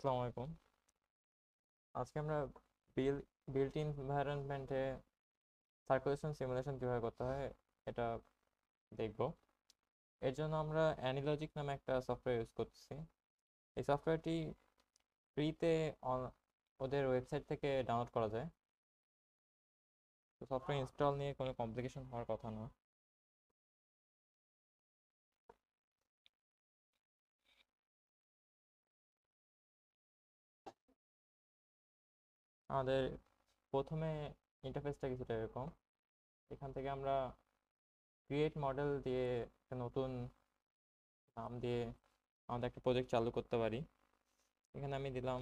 আসসালামু আলাইকুম। আজকে আমরা বিল বিল্ট ইন এনভায়রনমেন্টে সার্কুলেশন সিমুলেশন কিভাবে করতে হয় এটা দেখব। এর জন্য আমরা অ্যানিলজিক নামে একটা সফটওয়্যার ইউজ করতেছি। এই সফটওয়্যারটি ফ্রিতে ওদের ওয়েবসাইট থেকে ডাউনলোড করা যায়। তো সফটওয়্যার ইনস্টল নিয়ে কোনো কমপ্লিকেশন হওয়ার কথা না। আমাদের প্রথমে ইন্টারফেসটা কিছুটা এরকম। এখান থেকে আমরা ক্রিয়েট মডেল দিয়ে একটা নতুন নাম দিয়ে আমাদের একটা প্রজেক্ট চালু করতে পারি। এখানে আমি দিলাম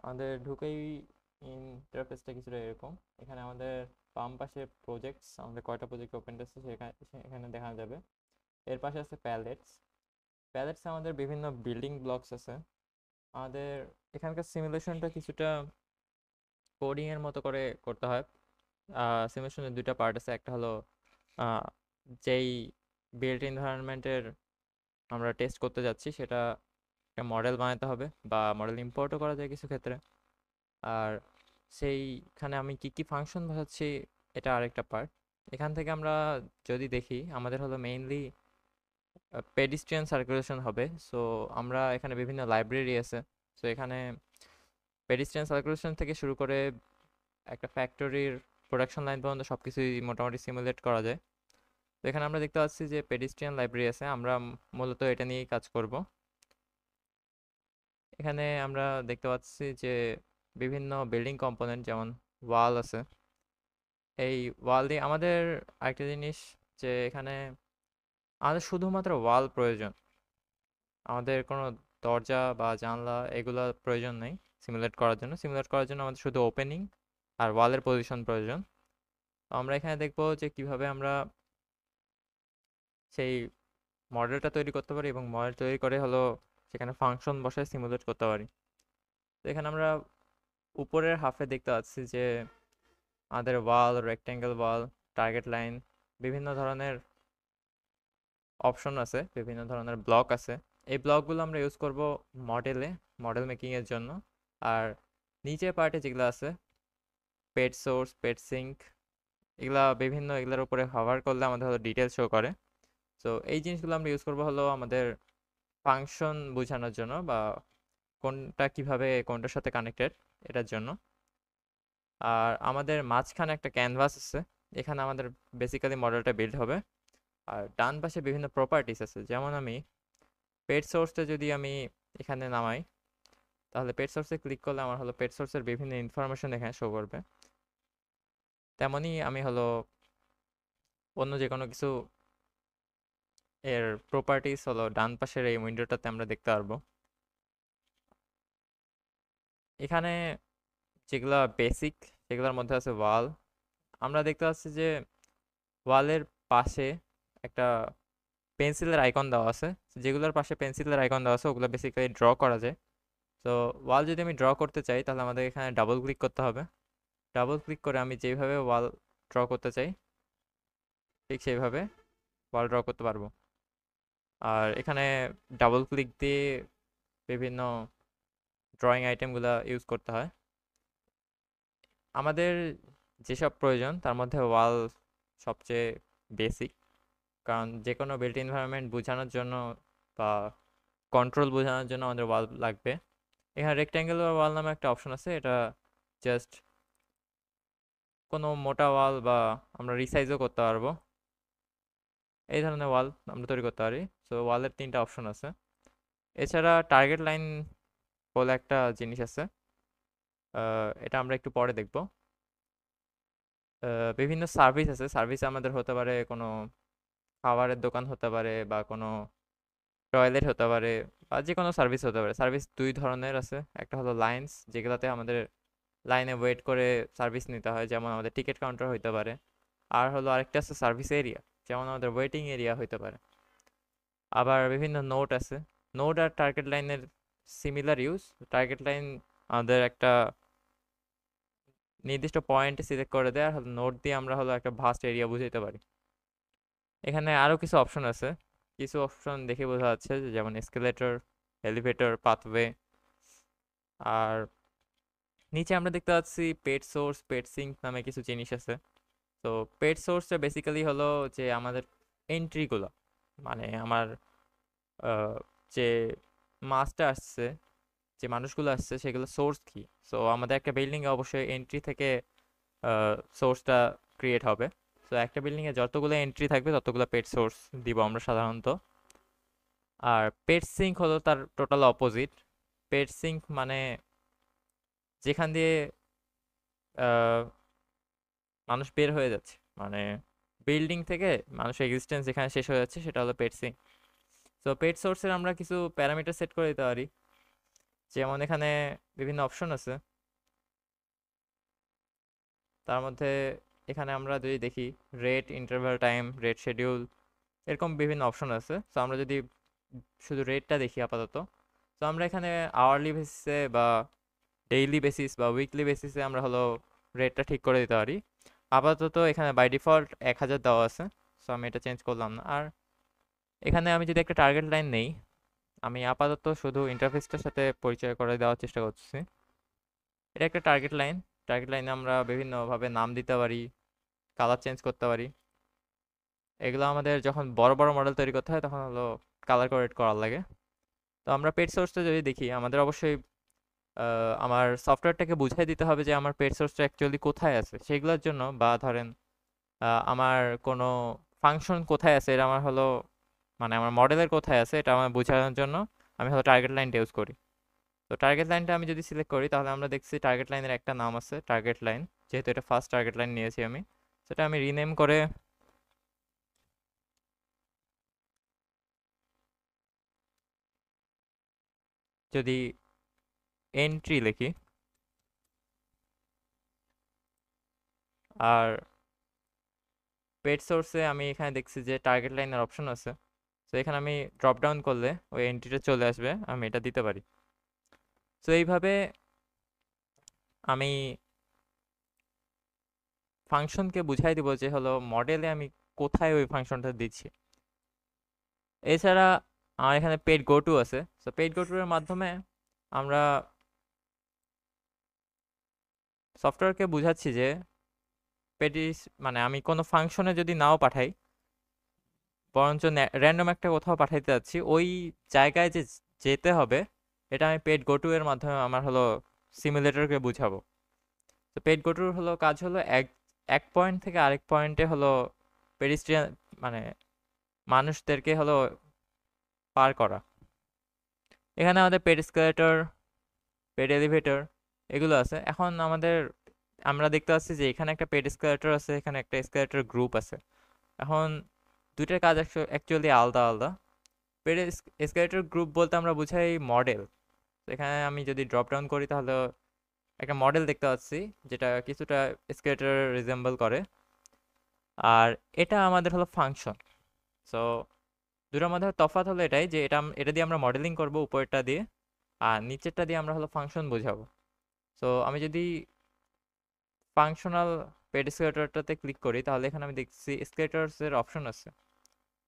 আমাদের ঢুকেই ইন্টারফেসটা কিছুটা এরকম। এখানে আমাদের বাম পাশে প্রজেক্টস, আমাদের কয়টা প্রজেক্ট ওপেন আছে সেখানে দেখা যাবে। এর পাশে আছে প্যালেটস। প্যালেটসে আমাদের বিভিন্ন বিল্ডিং ব্লকস আছে। আমাদের এখানকার সিমুলেশনটা কিছুটা কোডিং এর মতো করে করতে হয়। সিমুলেশনের দুইটা পার্ট আছে, একটা হলো আহ, যেই বিল্ট এনভায়রনমেন্টের আমরা টেস্ট করতে যাচ্ছি সেটা একটা মডেল বানাতে হবে, বা মডেল ইম্পোর্টও করা যায় কিছু ক্ষেত্রে। আর সেইখানে আমি কি কি ফাংশন বসাচ্ছি এটা আরেকটা পার্ট। এখান থেকে আমরা যদি দেখি আমাদের হলো মেইনলি পেডিস্ট্রিয়ান সার্কুলেশন হবে। সো আমরা এখানে বিভিন্ন লাইব্রেরি আছে। সো এখানে পেডিস্ট্রিয়ান সার্কুলেশন থেকে শুরু করে একটা ফ্যাক্টরির প্রোডাকশন লাইন পর্যন্ত সব কিছুই মোটামুটি সিমুলেট করা যায়। তো এখানে আমরা দেখতে পাচ্ছি যে পেডিস্ট্রিয়ান লাইব্রেরি আছে, আমরা মূলত এটা নিয়েই কাজ করব। এখানে আমরা দেখতে পাচ্ছি যে বিভিন্ন বিল্ডিং কম্পোনেন্ট যেমন ওয়াল আছে। এই ওয়াল দিয়ে আমাদের আরেকটা জিনিস, যে এখানে আমাদের শুধুমাত্র ওয়াল প্রয়োজন, আমাদের কোনো দরজা বা জানলা এগুলো প্রয়োজন নেই। সিমুলেট করার জন্য আমাদের শুধু ওপেনিং আর ওয়ালের পজিশন প্রয়োজন। তো আমরা এখানে দেখবো যে কিভাবে আমরা সেই মডেলটা তৈরি করতে পারি, এবং মডেল তৈরি করে হলো সেখানে ফাংশন বসায় সিমুলেট করতে পারি। তো এখানে আমরা উপরের হাফে দেখতে পাচ্ছি যে আমাদের ওয়াল, রেক্ট্যাঙ্গেল ওয়াল, টার্গেট লাইন, বিভিন্ন ধরনের অপশন আছে, বিভিন্ন ধরনের ব্লক আছে। এই ব্লকগুলো আমরা ইউজ করব মডেল মেকিং এর জন্য। আর নিচে পার্টে যেগুলো আছে, পেট সোর্স, পেট সিঙ্ক, এগুলার উপরে হোভার করলে আমাদের হলো ডিটেলস শো করে। তো এই জিনিসগুলো আমরা ইউজ করবো হলো আমাদের ফাংশন বোঝানোর জন্য, বা কোনটা কিভাবে কোনটার সাথে কানেক্টেড এটার জন্য। আর আমাদের মাঝখানে একটা ক্যানভাস আছে, এখানে আমাদের বেসিক্যালি মডেলটা বিল্ড হবে। আর ডান পাশে বিভিন্ন প্রপার্টিস আছে, যেমন আমি পেট সোর্সটা যদি আমি এখানে নামাই, তাহলে পেট সোর্সে ক্লিক করলে আমার হলো পেট সোর্সের বিভিন্ন ইনফরমেশন এখানে শো করবে। তেমনই আমি হলো অন্য যে কোনো কিছু এর প্রপার্টিস হলো ডান পাশের এই উইন্ডোটাতে আমরা দেখতে পারবো। এখানে যেগুলা বেসিক, সেগুলোর মধ্যে আছে ওয়াল। আমরা দেখতে পাচ্ছি যে ওয়ালের পাশে একটা পেন্সিলের আইকন দেওয়া আছে। যেগুলোর পাশে পেন্সিলের আইকন দেওয়া আছে ওগুলো বেসিক্যালি ড্র করা যায়। তো ওয়াল যদি আমি ড্র করতে চাই তাহলে আমাদের এখানে ডাবল ক্লিক করতে হবে। ডাবল ক্লিক করে আমি যেভাবে ওয়াল ড্র করতে চাই ঠিক সেইভাবে ওয়াল ড্র করতে পারবো। আর এখানে ডাবল ক্লিক দিয়ে বিভিন্ন ড্রয়িং আইটেমগুলো ইউজ করতে হয়। আমাদের যেসব প্রয়োজন তার মধ্যে ওয়াল সবচেয়ে বেসিক, কারণ যে কোনো বিল্ট এনভায়রনমেন্ট বোঝানোর জন্য বা কন্ট্রোল বোঝানোর জন্য আমাদের ওয়াল লাগবে। এখানে রেক্ট্যাঙ্গুলার ওয়াল নামে একটা অপশন আছে, এটা জাস্ট কোনো মোটা ওয়াল বা আমরা রিসাইজও করতে পারবো, এই ধরনের ওয়াল আমরা তৈরি করতে পারি। সো ওয়ালের তিনটা অপশন আছে। এছাড়া টার্গেট লাইন বলে একটা জিনিস আছে, এটা আমরা একটু পরে দেখব। বিভিন্ন সার্ভিস আছে, সার্ভিস আমাদের হতে পারে কোনো খাবারের দোকান হতে পারে, বা কোনো টয়লেট হতে পারে, বা যে কোনো সার্ভিস হতে পারে। সার্ভিস দুই ধরনের আছে, একটা হলো লাইন্স, যেগুলোতে আমাদের লাইনে ওয়েট করে সার্ভিস নিতে হয়, যেমন আমাদের টিকিট কাউন্টার হইতে পারে। আর হলো আরেকটা আছে সার্ভিস এরিয়া, যেমন আমাদের ওয়েটিং এরিয়া হইতে পারে। আবার বিভিন্ন নোট আছে। নোট আর টার্গেট লাইনের সিমিলার ইউজ। টার্গেট লাইন আমাদের একটা নির্দিষ্ট পয়েন্টে সিলেক্ট করে দেয়, আর নোট দিয়ে আমরা হলো একটা ভাস্ট এরিয়া বুঝাইতে পারি। এখানে আরো কিছু অপশন আছে, কিছু অপশন দেখে বোঝা যাচ্ছে যে যেমন এসকেলেটর, এলিভেটর, পাথওয়ে। আর নিচে আমরা দেখতে পাচ্ছি পেট সোর্স, পেট সিঙ্ক নামে কিছু জিনিস আছে। তো পেট সোর্সটা বেসিক্যালি হলো যে আমাদের এন্ট্রিগুলো, মানে আমার আহ, যে মাছটা আসছে, যে মানুষগুলো আসছে সেগুলো সোর্স কি। সো আমাদের একটা বিল্ডিং এ অবশ্যই এন্ট্রি থেকে সোর্সটা ক্রিয়েট হবে। তো একটা বিল্ডিং এ যতগুলো এন্ট্রি থাকবে ততগুলো পেট সোর্স দিব আমরা সাধারণত। আর পেট সিঙ্ক হলো তার টোটাল অপোজিট। পেট সিঙ্ক মানে যেখান দিয়ে আহ, মানুষ বের হয়ে যাচ্ছে, মানে বিল্ডিং থেকে মানুষের এক্সিস্টেন্স যেখানে শেষ হয়ে যাচ্ছে সেটা হলো পেট সিঙ্ক। তো পেট সোর্সের আমরা কিছু প্যারামিটার সেট করে দিতে পারি, যেমন এখানে বিভিন্ন অপশন আছে। তার মধ্যে এখানে আমরা যদি দেখি rate, interval time, rate schedule, এরকম বিভিন্ন অপশন আছে। তো আমরা যদি শুধু রেটটা দেখি আপাতত, তো আমরা এখানে আওয়ারলি বেসিসে বা ডেইলি বেসিস বা উইকলি বেসিসে আমরা হলো রেটটা ঠিক করে দিতে পারি। আপাতত এখানে বাই ডিফল্ট 1000 দেওয়া আছে, সো আমি এটা চেঞ্জ করলাম না। আর এখানে আমি যদি একটা টার্গেট লাইন নেই, আমি আপাতত শুধু ইন্টারফেসটার সাথে পরিচয় করে দেওয়ার চেষ্টা করছি। এটা একটা টার্গেট লাইন। টার্গেট লাইনে আমরা বিভিন্নভাবে নাম দিতে পারি, কালার চেঞ্জ করতে পারি। এগুলো আমাদের যখন বড় বড় মডেল তৈরি করতে হয় তখন হলো কালার কোডেড করার লাগে। তো আমরা পেট সোর্সটা যদি দেখি, আমাদের অবশ্যই আমার সফটওয়্যারটাকে বুঝাই দিতে হবে যে আমার পেট সোর্সটা অ্যাকচুয়ালি কোথায় আছে সেগুলোর জন্য, বা ধরেন আমার কোনো ফাংশন কোথায় আছে এটা আমার হলো, মানে আমার মডেলের কোথায় আছে এটা আমার বোঝানোর জন্য আমি হলো টার্গেট লাইনটা ইউজ করি। তো টার্গেট লাইনটা আমি যদি সিলেক্ট করি তাহলে আমরা দেখছি টার্গেট লাইনের একটা নাম আছে টার্গেট লাইন, যেহেতু এটা ফার্স্ট টার্গেট লাইন নিয়েছি আমি, সেটা আমি রিনেম করে যদি এন্ট্রি লিখি, আর পেড সোর্সে আমি এখানে দেখছি যে টার্গেট লাইনের অপশন আছে। তো এখানে আমি ড্রপ ডাউন করলে ওই এন্ট্রিটা চলে আসবে, আমি এটা দিতে পারি। তো এইভাবে আমি ফাংশনকে বুঝাই দিব যে হলো মডেলে আমি কোথায় ওই ফাংশনটা দিচ্ছি। এছাড়া আমার এখানে পেড গো টু আছে। তো পেড গো টু এর মাধ্যমে আমরা সফটওয়্যারকে বুঝাচ্ছি যে পেডিস, মানে আমি কোনো ফাংশনে যদি নাও পাঠাই, বরঞ্চ র্যান্ডম একটা কোথাও পাঠাইতে যাচ্ছি, ওই জায়গায় যে যেতে হবে এটা আমি পেড গো টু এর মাধ্যমে আমার হলো সিমুলেটরকে বুঝাবো। তো পেড গো টুর হলো কাজ হলো এক এক পয়েন্ট থেকে আরেক পয়েন্টে হলো পেডিস্ট্রিয়ান, মানে মানুষদেরকে হলো পার করা। এখানে আমাদের পেড এসকেলেটর, পেড এলিভেটর এগুলো আছে। এখন আমাদের আমরা দেখতে পাচ্ছি যে এখানে একটা পেড এসকেলেটর আছে, এখানে একটা এসকেলেটর গ্রুপ আছে। এখন দুইটার কাজ অ্যাকচুয়ালি আলাদা আলাদা। পেড এসকেলেটর গ্রুপ বলতে আমরা বুঝাই মডেল। এখানে আমি যদি ড্রপ ডাউন করি তাহলে একটা মডেল দেখতে পাচ্ছি যেটা কিছুটা এসকেলেটর রিজেম্বল করে। আর এটা আমাদের হলো ফাংশন। সো দুটোর মধ্যে তফাৎ হলো এটাই যে এটা দিয়ে আমরা মডেলিং করব উপরেরটা দিয়ে, আর নিচেরটা দিয়ে আমরা হলো ফাংশন বোঝাবো। সো আমি যদি ফাংশনাল পেড এসকেলেটরটাতে ক্লিক করি তাহলে এখানে আমি দেখছি এসকেলেটরস এর অপশন আছে।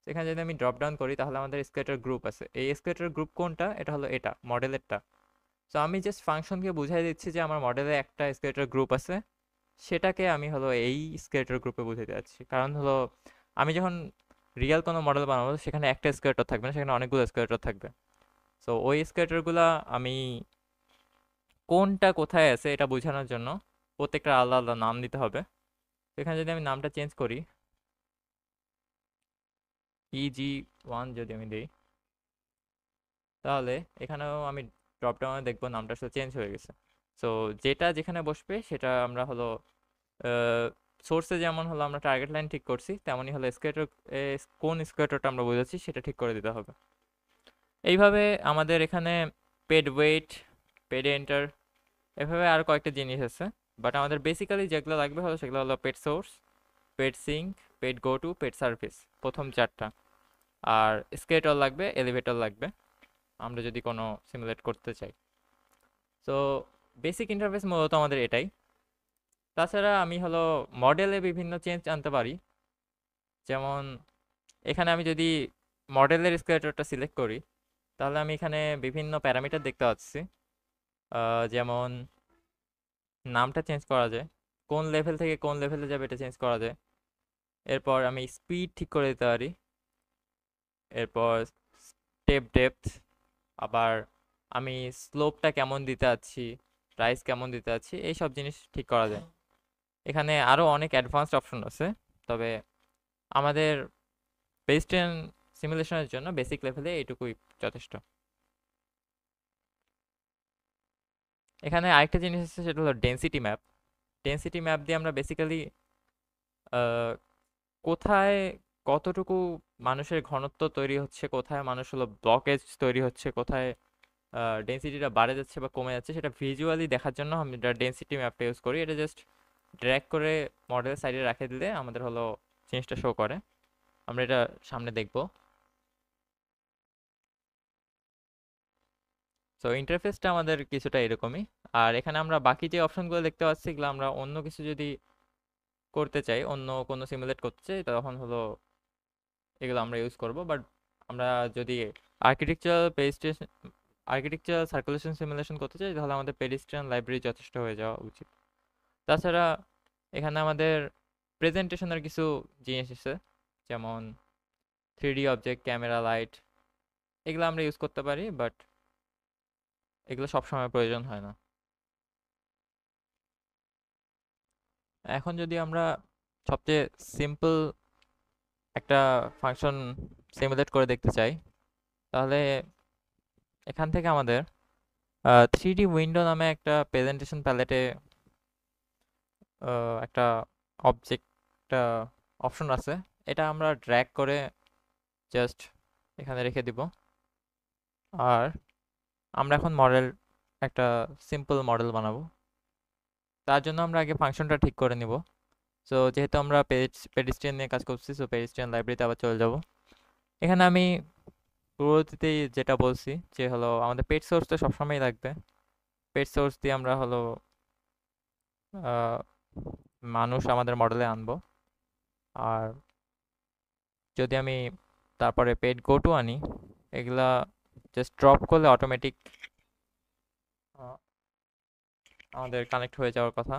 এখানে যদি আমি ড্রপ ডাউন করি তাহলে আমাদের এসকেলেটর গ্রুপ আছে। এই এসকেলেটর গ্রুপ কোনটা? এটা হলো এটা মডেলেরটা। সো আমি জাস্ট ফাংশনকে বুঝাই দিচ্ছি যে আমার মডেলে একটা এসকেলেটর গ্রুপ আছে, সেটাকে আমি হলো এই স্কেলেটর গ্রুপে বুঝাতে যাচ্ছি। কারণ হলো আমি যখন রিয়েল কোনো মডেল বানাবো সেখানে একটা স্কেলেটর থাকবে না, সেখানে অনেকগুলো স্কেলেটর থাকবে। সো ওই স্কেলেটরগুলো আমি কোনটা কোথায় আছে এটা বোঝানোর জন্য প্রত্যেকটা আলাদা আলাদা নাম দিতে হবে। তো এখানে যদি আমি নামটা চেঞ্জ করি, EG1 যদি আমি দিই, তাহলে এখানেও আমি ড্রপ ডাউনে দেখবো নামটা আসলে চেঞ্জ হয়ে গেছে। সো যেটা যেখানে বসবে সেটা আমরা হলো সোর্সে যেমন হলো আমরা টার্গেট লাইন ঠিক করছি, তেমনই হলো স্কেলেটর, কোন স্কেলেটরটা আমরা বোঝাচ্ছি সেটা ঠিক করে দিতে হবে। এইভাবে আমাদের এখানে পেড ওয়েট, পেড এন্টার, এভাবে আর কয়েকটা জিনিস আছে। বাট আমাদের বেসিক্যালি যেগুলো লাগবে হলো সেগুলো হলো paid source, paid sink, paid go to, paid service, প্রথম চারটা। আর স্কেলেটর লাগবে, এলিভেটর লাগবে আমরা যদি কোনো সিমুলেট করতে চাই। তো বেসিক ইন্টারফেস মূলত আমাদের এটাই। তাছাড়া আমি হলো মডেলে বিভিন্ন চেঞ্জ আনতে পারি, যেমন এখানে আমি যদি মডেলের স্কেলেটরটা সিলেক্ট করি, তাহলে আমি এখানে বিভিন্ন প্যারামিটার দেখতে পাচ্ছি। যেমন নামটা চেঞ্জ করা যায়, কোন লেভেল থেকে কোন লেভেলে যাবে এটা চেঞ্জ করা যায়। এরপর আমি স্পিড ঠিক করে দিতে পারি। এরপর স্টেপ ডেপথ, আবার আমি স্লোপটা কেমন দিতে যাচ্ছি, প্রাইস কেমন দিতে যাচ্ছি, এই সব জিনিস ঠিক করা যায়। এখানে আরও অনেক অ্যাডভান্সড অপশন আছে, তবে আমাদের পেস্টেন সিমুলেশনের জন্য বেসিক লেভেলে এইটুকুই যথেষ্ট। এখানে আরেকটা জিনিস আছে, সেটা হলো ডেনসিটি ম্যাপ। ডেনসিটি ম্যাপ দিয়ে আমরা বেসিক্যালি কোথায় কতটুকু মানুষের ঘনত্ব তৈরি হচ্ছে, কোথায় মানুষ হলো ব্লকেজ তৈরি হচ্ছে, কোথায় ডেনসিটিটা বাড়ে যাচ্ছে বা কমে যাচ্ছে, সেটা ভিজুয়ালি দেখার জন্য আমরা ডেনসিটি ম্যাপটা ইউজ করি। এটা জাস্ট ড্র্যাগ করে মডেল সাইডে রেখে দিলে আমাদের হলো জিনিসটা শো করে। আমরা এটা সামনে দেখব। সো ইন্টারফেসটা আমাদের কিছুটা এরকমই। আর এখানে আমরা বাকি যে অপশনগুলো দেখতে পাচ্ছি, এগুলো আমরা অন্য কিছু যদি করতে চাই, অন্য কোনো সিমুলেট করতে চাই, তখন হলো এগুলো আমরা ইউজ করব। বাট আমরা যদি architectural pedestrian architectural circulation simulation করতে চাই, তাহলে আমাদের পেডিস্ট্রিয়ান লাইব্রেরি যথেষ্ট হয়ে যাওয়া উচিত। তাছাড়া এখানে আমাদের প্রেজেন্টেশনের কিছু জিনিস আছে, যেমন 3D অবজেক্ট, ক্যামেরা, লাইট, এগুলো আমরা ইউজ করতে পারি, বাট এগুলো সবসময় প্রয়োজন হয় না। এখন যদি আমরা সবচেয়ে সিম্পল একটা ফাংশন সিমুলেট করে দেখতে চাই, তাহলে এখান থেকে আমাদের 3D উইন্ডো নামে একটা প্রেজেন্টেশন প্যালেটে একটা অবজেক্ট অপশন আছে। এটা আমরা ড্র্যাগ করে জাস্ট এখানে রেখে দিব। আর আমরা এখন একটা সিম্পল মডেল বানাবো। তার জন্য আমরা আগে ফাংশনটা ঠিক করে নিব। সো যেহেতু আমরা পেডিস্ট্রিয়ান নিয়ে কাজ করছি, সো পেডিস্ট্রিয়ান লাইব্রেরিতে আবার চলে যাব। এখানে আমি শুরুতেই যেটা বলছি, যে হলো আমাদের পেড সোর্স তো সবসময়ই লাগবে। পেড সোর্স দিয়ে আমরা হলো আহ, মানুষ আমাদের মডেলে আনবো। আর যদি আমি তারপরে পেড গো টু আনি, এগুলা জাস্ট ড্রপ করলে অটোমেটিক আমাদের কানেক্ট হয়ে যাওয়ার কথা।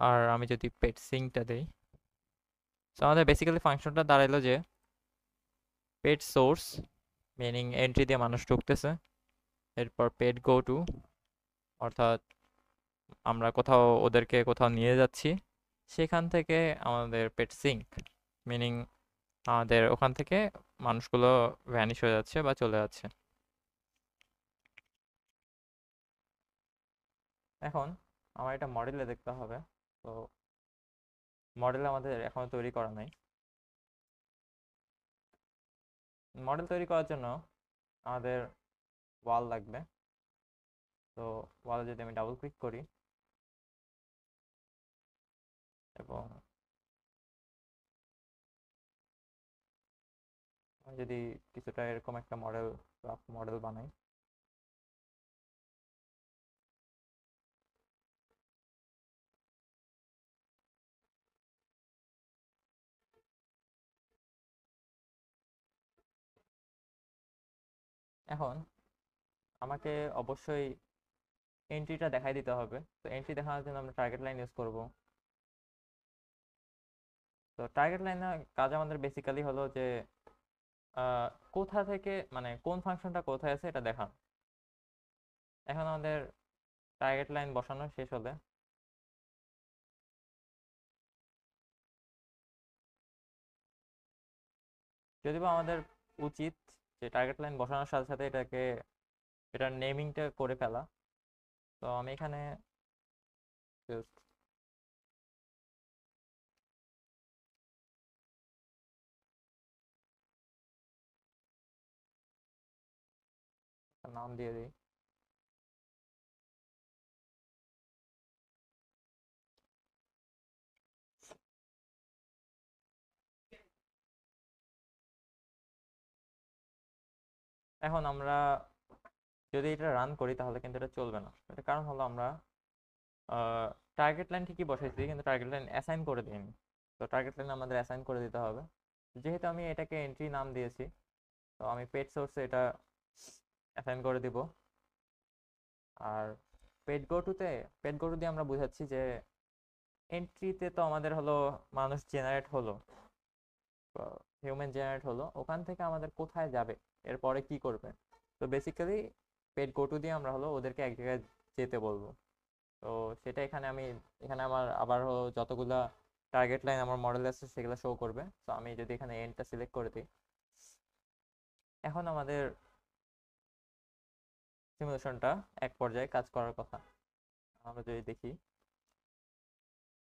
আর আমি যদি পেড সিঙ্কটা দিই, তো আমাদের বেসিক্যালি ফাংশনটা দাঁড়াইলো যে পেড সোর্স, মিনিং এন্ট্রি দিয়ে মানুষ ঢুকতেছে। এরপর পেড গো টু, অর্থাৎ আমরা ওদেরকে কোথাও নিয়ে যাচ্ছি, সেখান থেকে আমাদের পেড সিঙ্ক, মিনিং আমাদের ওখান থেকে মানুষগুলো ভ্যানিশ হয়ে যাচ্ছে বা চলে যাচ্ছে। এখন আমার এটা মডেলে দেখতে হবে। তো মডেল আমাদের এখনো তৈরি করা নাই। মডেল তৈরি করার জন্য আমাদের ওয়াল লাগবে। তো ওয়ালে যদি আমি ডাবল ক্লিক করি এবং আমি যদি কিছুটা এরকম একটা রাফ মডেল বানাই, এখন আমাকে অবশ্যই এন্ট্রিটা দেখাই দিতে হবে। তো এন্ট্রি দেখানোর জন্য আমরা টার্গেট লাইন ইউজ করব। তো টার্গেট লাইনের কাজ আমাদের বেসিক্যালি হলো যে কোথা থেকে, মানে কোন ফাংশনটা কোথায় আছে এটা দেখানো। এখন আমাদের টার্গেট লাইন বসানো শেষ হলে যদিও আমাদের উচিত যে টার্গেট লাইন বসানোর সাথে সাথে এটার নেমিংটা করে ফেলা। তো আমি এখানে just একটা নাম দিয়ে দিই। এখন আমরা যদি এটা রান করি, তাহলে কিন্তু এটা চলবে না। এটার কারণ হলো আমরা টার্গেট লাইন ঠিকই বসাইছি, কিন্তু টার্গেট লাইন অ্যাসাইন করে দিইনি। তো টার্গেট লাইন আমাদের অ্যাসাইন করে দিতে হবে। যেহেতু আমি এটাকে এন্ট্রি নাম দিয়েছি, তো আমি পেড সোর্সে এটা অ্যাসাইন করে দিব। আর পেড গো টু দিয়ে আমরা বুঝাচ্ছি যে এন্ট্রিতে তো আমাদের হলো মানুষ জেনারেট হলো, হিউম্যান জেনারেট হলো, ওখান থেকে আমাদের কোথায় যাবে, এরপরে কি করবে। তো বেসিক্যালি পেড গো টু দিয়ে আমরা হলো ওদেরকে এক জায়গায় যেতে বলবো। তো সেটা এখানে আমার আবার হলো যতগুলা টার্গেট লাইন আমার মডেল আছে সেগুলো শো করবে। তো আমি যদি এখানে এন্ডটা সিলেক্ট করে দিই, এখন আমাদের সিমুলেশনটা এক পর্যায়ে কাজ করার কথা। আমরা যদি দেখি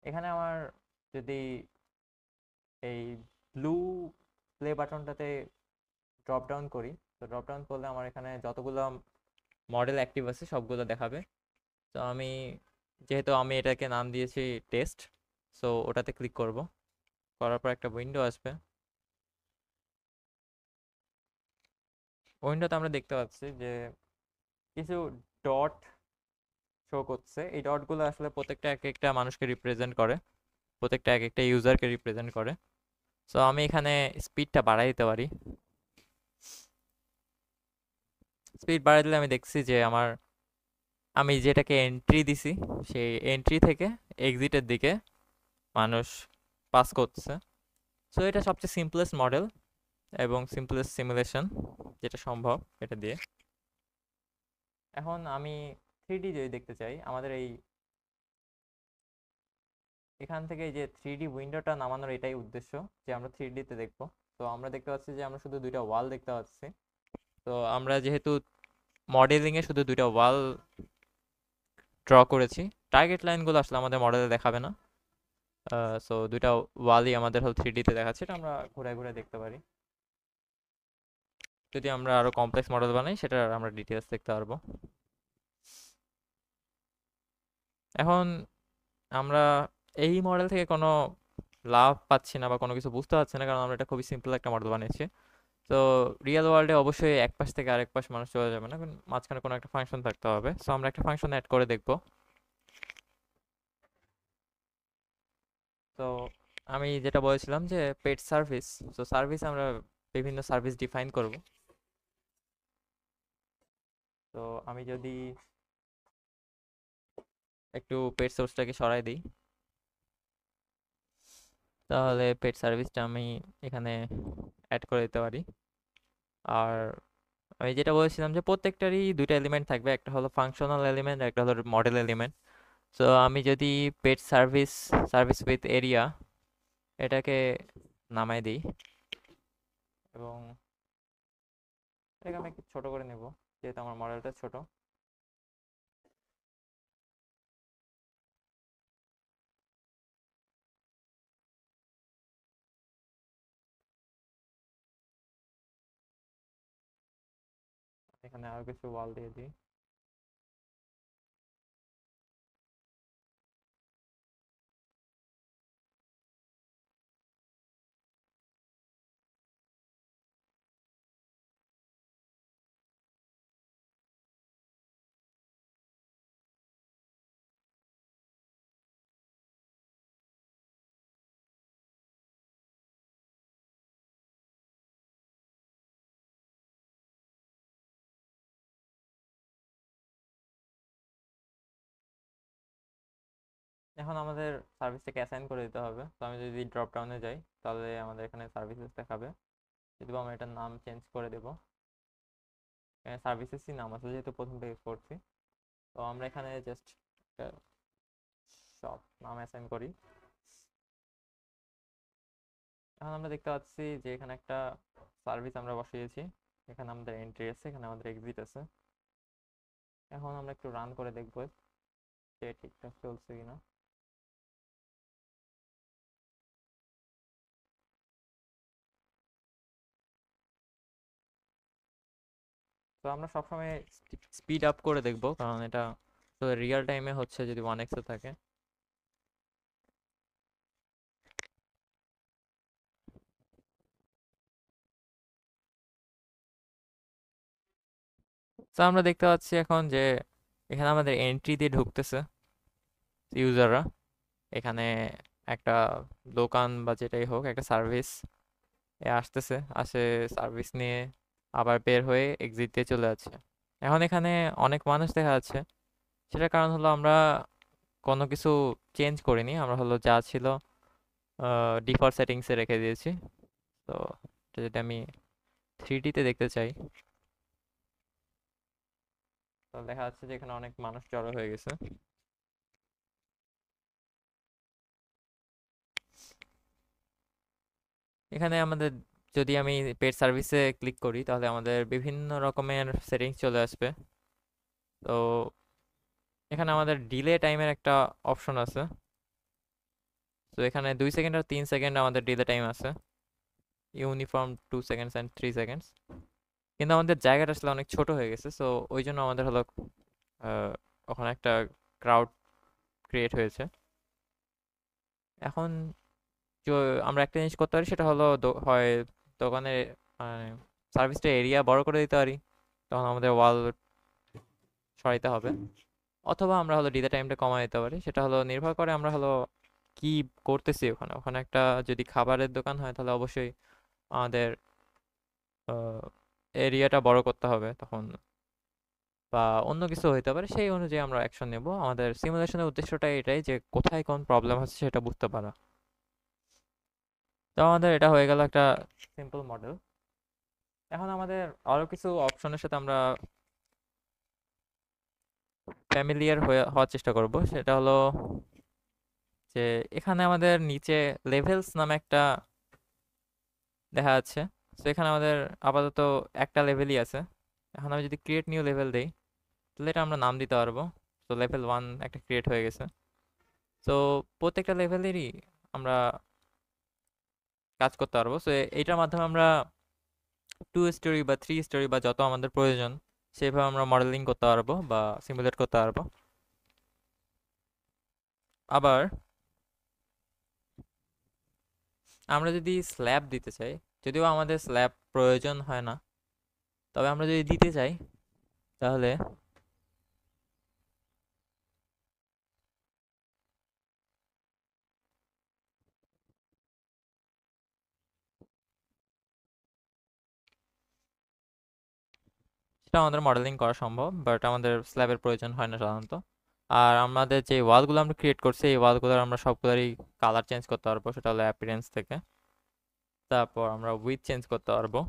এখানে আমার যদি এই ব্লু প্লে বাটনটাতে ড্রপ ডাউন করি, তো ড্রপ ডাউন করলে আমার এখানে যতগুলো মডেল অ্যাক্টিভ আছে সবগুলো দেখাবে। তো যেহেতু আমি এটাকে নাম দিয়েছি টেস্ট, সো ওটাতে ক্লিক করব। করার পর একটা উইন্ডো আসবে। উইন্ডোতে আমরা দেখতে পাচ্ছি যে কিছু ডট শো করছে। এই ডটগুলো আসলে প্রত্যেকটা এক একটা মানুষকে রিপ্রেজেন্ট করে, প্রত্যেকটা এক একটা ইউজারকে রিপ্রেজেন্ট করে। সো আমি এখানে স্পিডটা বাড়াই দিতে পারি। স্পিড বাড়াই দিলে আমি দেখছি যে আমি যেটাকে এন্ট্রি দিছি সেই এন্ট্রি থেকে এক্সিটের দিকে মানুষ পাস করছে। সো এটা সবচেয়ে সিম্পলেস্ট মডেল এবং সিম্পলেস্ট সিমুলেশন যেটা সম্ভব এটা দিয়ে। এখন আমি 3D যদি দেখতে চাই, আমাদের এখান থেকে এই যে 3D উইন্ডোটা নামানোর এটাই উদ্দেশ্য, যে আমরা 3Dতে দেখব। তো আমরা দেখতে পাচ্ছি যে আমরা শুধু দুইটা ওয়াল দেখতে পাচ্ছি। তো আমরা যেহেতু মডেলিংয়ে শুধু দুইটা ওয়াল ড্র করেছি, টার্গেট লাইনগুলো আসলে আমাদের মডেলে দেখাবে না। সো দুইটা ওয়ালই আমাদের হল 3Dতে দেখাচ্ছে, এটা আমরা ঘুরে ঘুরে দেখতে পারি। যদি আমরা আরো কমপ্লেক্স মডেল বানাই সেটা আমরা ডিটেলস দেখতে পারবো। এখন আমরা এই মডেল থেকে কোনো লাভ পাচ্ছি না বা কোনো কিছু বুঝতে পারছি না, কারণ আমরা এটা খুবই সিম্পল একটা মডেল বানিয়েছি। তো রিয়েল ওয়ার্ল্ডে অবশ্যই এক পাশ থেকে আরেক পাশ মানুষ চলে যাবে না, কারণ মাঝখানে কোনো একটা ফাংশন থাকতে হবে। সো আমরা একটা ফাংশন অ্যাড করে দেখব। তো আমি যেটা বলেছিলাম যে পেড সার্ভিস, তো সার্ভিস আমরা বিভিন্ন সার্ভিস ডিফাইন করব। তো আমি যদি একটু পেড সোর্সটাকে সরাই দিই, তাহলে পেড সার্ভিসটা আমি এখানে অ্যাড করে দিতে পারি। আর আমি যেটা বলেছিলাম যে প্রত্যেকটারই দুইটা এলিমেন্ট থাকবে, একটা হলো ফাংশনাল এলিমেন্ট, একটা হলো মডেল এলিমেন্ট। তো আমি যদি paid service service with area এটাকে নামাই দিই এবং এটাকে আমি একটু ছোট করে নেব যেহেতু আমার মডেলটা ছোট। এখানে আরো কিছু ওয়াল দিয়ে দিই। এখন আমাদের সার্ভিসটাকে অ্যাসাইন করে দিতে হবে। তো আমি যদি ড্রপ ডাউনে যাই তাহলে আমাদের এখানে সার্ভিসেস দেখাবে। যদি আমরা এটার নাম চেঞ্জ করে দেব, এখানে সার্ভিসেসই নাম আছে যেহেতু প্রথম থেকে করছি। তো আমরা এখানে জাস্ট শপ নাম অ্যাসাইন করি। এখন আমরা দেখতে পাচ্ছি যে এখানে একটা সার্ভিস আমরা বসিয়েছি, এখানে আমাদের এন্ট্রি আছে, এখানে আমাদের এক্সিট আছে। এখন আমরা একটু রান করে দেখব যে ঠিকঠাক চলছে কিনা। তো আমরা সবসময় স্পিড আপ করে দেখব, কারণ এটা তো রিয়েল টাইমে হচ্ছে যদি 1x এ থাকে। তো আমরা দেখতে পাচ্ছি এখন যে এখানে আমাদের এন্ট্রি দিয়ে ঢুকতেছে ইউজাররা। এখানে একটা দোকান বা যেটাই হোক, একটা সার্ভিস আসতেছে, আসে সার্ভিস নিয়ে আবার বের হয়ে এক্সিট দিয়ে চলে যাচ্ছে। এখন এখানে অনেক মানুষ দেখা যাচ্ছে, সেটার কারণ হলো আমরা কোনো কিছু চেঞ্জ করিনি, আমরা হলো যা ছিল ডিফল্ট সেটিংসে রেখে দিয়েছি। তো এটা যদি আমি 3D তে দেখতে চাই, তো দেখা যাচ্ছে যে এখানে অনেক মানুষ জড়ো হয়ে গেছে। এখানে আমাদের, যদি আমি পেড সার্ভিসে ক্লিক করি তাহলে আমাদের বিভিন্ন রকমের সেটিংস চলে আসবে। তো এখানে আমাদের ডিলে টাইমের একটা অপশন আছে। তো এখানে 2 সেকেন্ড আর 3 সেকেন্ড আমাদের ডিলে টাইম আছে, ইউনিফর্ম 2 সেকেন্ডস অ্যান্ড 3 সেকেন্ডস। কিন্তু আমাদের জায়গাটা আসলে অনেক ছোট হয়ে গেছে, সো ওই জন্য আমাদের হলো ওখানে একটা ক্রাউড ক্রিয়েট হয়েছে। এখন আমরা একটা জিনিস করতে পারি, সেটা হলো হয় দোকানের মানে সার্ভিসটা এরিয়া বড় করে দিতে পারি, তখন আমাদের ওয়াল সরাইতে হবে। অথবা আমরা হলো ডিলে টাইমটা কমায় দিতে পারি, সেটা হলো নির্ভর করে আমরা হলো কি করতেছি ওখানে। ওখানে একটা যদি খাবারের দোকান হয় তাহলে অবশ্যই আমাদের এরিয়াটা বড় করতে হবে তখন, বা অন্য কিছু হইতে পারে, সেই অনুযায়ী আমরা অ্যাকশন নেব। আমাদের সিমুলেশনের উদ্দেশ্যটা এটাই যে কোথায় কোন প্রবলেম হচ্ছে সেটা বুঝতে পারা। তো আমাদের এটা হয়ে গেল একটা সিম্পল মডেল। এখন আমাদের আরো কিছু অপশনের সাথে আমরা ফ্যামিলিয়ার হওয়ার চেষ্টা করব। সেটা হলো যে এখানে আমাদের নিচে লেভেলস নামে একটা দেখা যাচ্ছে। তো এখানে আমাদের আপাতত একটা লেভেলই আছে। এখন আমি যদি ক্রিয়েট নিউ লেভেল দেই তাহলে এটা আমরা নাম দিতে পারবো। তো লেভেল 1 একটা ক্রিয়েট হয়ে গেছে। তো প্রত্যেকটা লেভেলেরই আমরা কাজ করতে পারবো। সো এইটার মাধ্যমে আমরা 2 স্টোরি বা 3 স্টোরি বা যত আমাদের প্রয়োজন সেভাবে আমরা মডেলিং করতে পারবো বা সিমুলেট করতে পারবো। আবার আমরা যদি স্ল্যাব দিতে চাই, যদিও আমাদের স্ল্যাব প্রয়োজন হয় না, তবে আমরা যদি দিতে চাই তাহলে সেটা আমাদের মডেলিং করা সম্ভব, বাট আমাদের স্ল্যাবের প্রয়োজন হয় না সাধারণত। আর আমাদের যে ওয়ালগুলো আমরা ক্রিয়েট করছি, এই ওয়ালগুলোর আমরা সবগুলোরই কালার চেঞ্জ করতে পারবো, সেটা হলো অ্যাপিয়ারেন্স থেকে। তারপর আমরা উইথ চেঞ্জ করতে পারবো।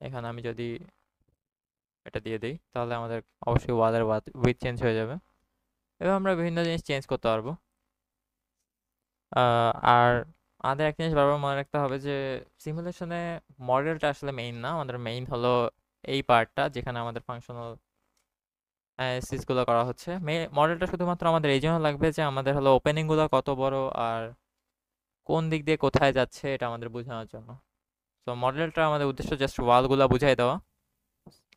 এখানে আমি যদি এটা দিয়ে দিই তাহলে আমাদের অবশ্যই ওয়ালের উইথ চেঞ্জ হয়ে যাবে। এবার আমরা বিভিন্ন জিনিস চেঞ্জ করতে পারবো। আর আমাদের একটা জিনিস বারবার মনে রাখতে হবে যে সিমুলেশনে মডেলটা আসলে মেইন না, আমাদের মেইন হলো এই পার্টটা যেখানে আমাদের ফাংশনাল অ্যানালিসিসগুলো করা হচ্ছে। মডেলটা শুধুমাত্র আমাদের এই জন্য লাগবে যে আমাদের হলো ওপেনিংগুলো কত বড় আর কোন দিক দিয়ে কোথায় যাচ্ছে এটা আমাদের বোঝানোর জন্য। তো মডেলটা আমাদের উদ্দেশ্য জাস্ট ওয়ালগুলো বুঝাই দেওয়া।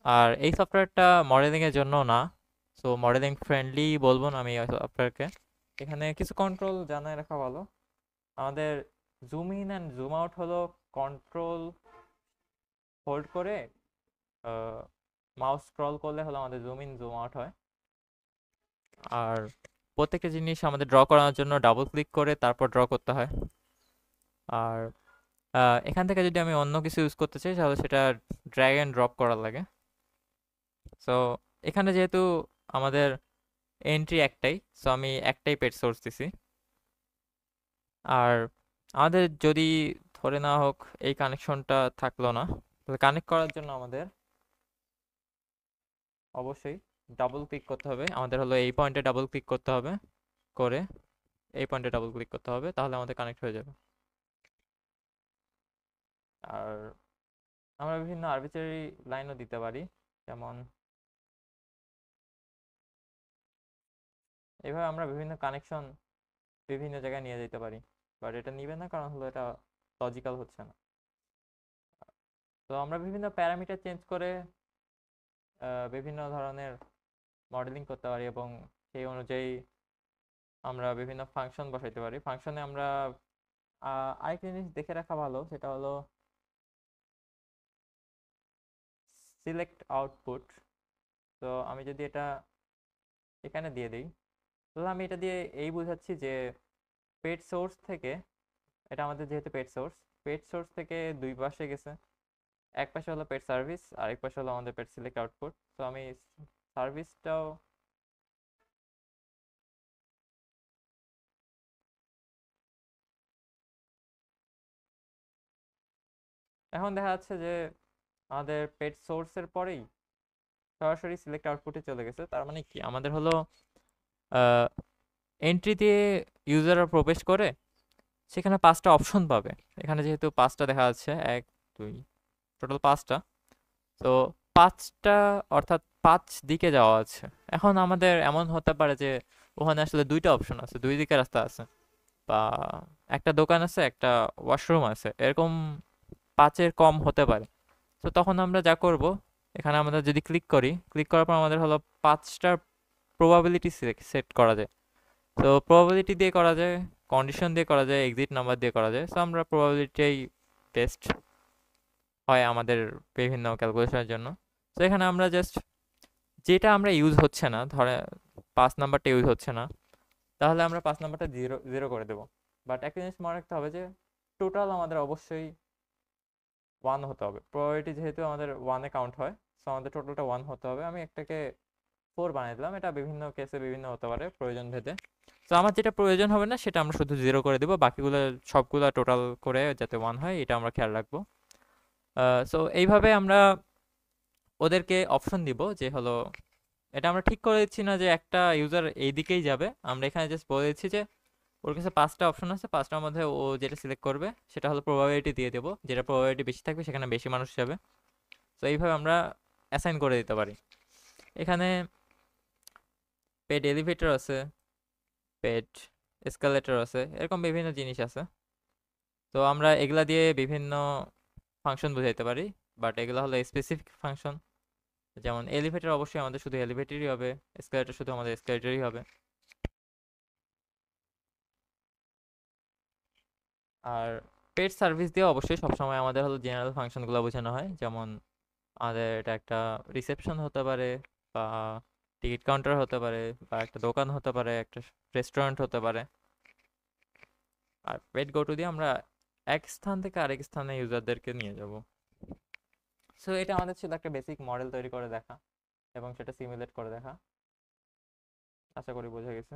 আর এই সফটওয়্যারটা মডেলিংয়ের জন্য না, সো মডেলিং ফ্রেন্ডলি বলবো না আমি এই সফটওয়্যারকে। এখানে কিছু কন্ট্রোল জানায় রাখা ভালো। আমাদের zoom in and zoom out হলো কন্ট্রোল হোল্ড করে মাউস স্ক্রল করলে হলো আমাদের জুম ইন জুম আউট হয়। আর প্রত্যেকটা জিনিস আমাদের ড্র করার জন্য ডাবল ক্লিক করে তারপর ড্র করতে হয়। আর এখান থেকে যদি আমি অন্য কিছু ইউজ করতে চাই তাহলে সেটা ড্র্যাগ অ্যান্ড ড্রপ করার লাগে। সো এখানে যেহেতু আমাদের এন্ট্রি একটাই, সো আমি একটাই পেড সোর্স দিছি। আর আমাদের যদি ধরে নেওয়া হোক এই কানেকশনটা থাকলো না, তাহলে কানেক্ট করার জন্য আমাদের অবশ্যই ডাবল ক্লিক করতে হবে। আমাদের হলো এই পয়েন্টে ডাবল ক্লিক করতে হবে, করে এই পয়েন্টে ডাবল ক্লিক করতে হবে, তাহলে আমাদের কানেক্ট হয়ে যাবে। আর আমরা বিভিন্ন আরবিট্রারি লাইনও দিতে পারি, যেমন এইভাবে আমরা বিভিন্ন কানেকশন বিভিন্ন জায়গায় নিয়ে যেতে পারি। বাট এটা নিবে না, কারণ হলো এটা লজিক্যাল হচ্ছে না। তো আমরা বিভিন্ন প্যারামিটার চেঞ্জ করে বিভিন্ন ধরনের মডেলিং করতে পারি, এবং সেই অনুযায়ী আমরা বিভিন্ন ফাংশন বসাইতে পারি। ফাংশনে আমরা আরেকটা জিনিস দেখে রাখা ভালো, সেটা হলো সিলেক্ট আউটপুট। তো আমি যদি এটা এখানে দিয়ে দিই তাহলে আমি এটা দিয়ে এই বোঝাচ্ছি যে পেড সোর্স থেকে, এটা আমাদের যেহেতু পেড সোর্স থেকে দুই পাশে গেছে। এক পাশে হলো পেড সার্ভিস আর এক পাশে হলো আমাদের পেড সিলেক্ট আউটপুট। তো আমি সার্ভিসটাও, এখন দেখা যাচ্ছে যে আমাদের পেড সোর্সের পরেই সরাসরি সিলেক্ট আউটপুটে চলে গেছে। তার মানে কি, আমাদের হলো এন্ট্রি দিয়ে ইউজাররা প্রবেশ করে সেখানে 5টা অপশন পাবে। এখানে যেহেতু 5টা দেখা যাচ্ছে, 1 2 টোটাল 5টা। তো 5টা অর্থাৎ 5 দিকে যাওয়া আছে। এখন আমাদের এমন হতে পারে যে ওখানে আসলে 2টা অপশন আছে, 2 দিকে রাস্তা আছে, বা একটা দোকান আছে, একটা ওয়াশরুম আছে, এরকম 5-এর কম হতে পারে। তো তখন আমরা যা করব, এখানে আমরা যদি ক্লিক করার পর আমাদের হলো 5টার প্রবাবিলিটি সেট করা যায়। তো প্রবাবিলিটি দিয়ে করা যায়, কন্ডিশন দিয়ে করা যায়, এক্সিট নাম্বার দিয়ে করা যায়। সো আমরা প্রবাবিলিটিটাই বেস্ট হয় আমাদের বিভিন্ন ক্যালকুলেশনের জন্য। তো এখানে আমরা জাস্ট যেটা আমরা ইউজ হচ্ছে না, ধরে 5 নাম্বারটা ইউজ হচ্ছে না, তাহলে আমরা 5 নাম্বারটা জিরো জিরো করে দেবো। বাট একটা জিনিস মনে রাখতে হবে যে টোটাল আমাদের অবশ্যই 1 হতে হবে। প্রবাবিলিটি যেহেতু আমাদের 1-এ কাউন্ট হয়, সো আমাদের টোটালটা 1 হতে হবে। আমি একটাকে 4 বানিয়ে দিলাম, এটা বিভিন্ন কেসে বিভিন্ন হতে পারে প্রয়োজন ভেদে। তো আমার যেটা প্রয়োজন হবে না সেটা আমরা শুধু জিরো করে দেবো, বাকিগুলো সবগুলো টোটাল করে যাতে 1 হয় এটা আমরা খেয়াল রাখবো। সো এইভাবে আমরা ওদেরকে অপশন দিব যে হলো, এটা আমরা ঠিক করে দিচ্ছি না যে একটা ইউজার এই দিকেই যাবে, আমরা এখানে জাস্ট বলে দিচ্ছি যে ওর কাছে 5টা অপশন আছে, 5টার মধ্যে ও যেটা সিলেক্ট করবে সেটা হলো প্রবাবিলিটি দিয়ে দেবো, যেটা প্রবাবিলিটি বেশি থাকবে সেখানে বেশি মানুষ যাবে। তো এইভাবে আমরা অ্যাসাইন করে দিতে পারি। এখানে পেড এলিভেটর আছে, পেড এসকালেটর আছে, এরকম বিভিন্ন জিনিস আছে। তো আমরা এগুলা দিয়ে বিভিন্ন ফাংশন বুঝাইতে পারি, বাট এগুলো হলো স্পেসিফিক ফাংশন। যেমন এলিভেটর অবশ্যই আমাদের শুধু এলিভেটরই হবে, এসকালেটর শুধু আমাদের এসকালেটরই হবে। আর পেড সার্ভিস দিয়ে অবশ্যই সবসময় আমাদের হলো জেনারেল ফাংশনগুলো বোঝানো হয়। যেমন আমাদের এটা একটা রিসেপশন হতে পারে, বা টিকিট কাউন্টার হতে পারে, বা একটা দোকান হতে পারে, একটা রেস্টুরেন্ট হতে পারে। আর পেড গো টু দিয়ে আমরা এক স্থান থেকে আরেক স্থানে ইউজারদেরকে নিয়ে যাব। সো এটা আমাদের ছিল একটা বেসিক মডেল তৈরি করে দেখা এবং সেটা সিমুলেট করে দেখা। আশা করি বোঝা গেছে।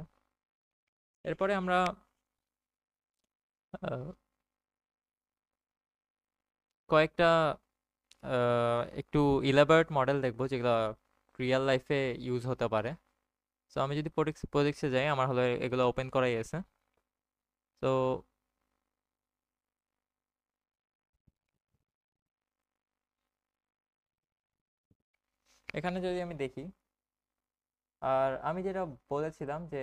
এরপরে আমরা আহ, কয়েকটা একটু ইলাবোরেট মডেল দেখবো যেগুলো রিয়েল লাইফে ইউজ হতে পারে। সো আমি যদি প্রজেক্টসে যাই, আমার হলো এগুলো ওপেন করাই আছে। তো এখানে যদি আমি দেখি, আর আমি যেটা বলেছিলাম যে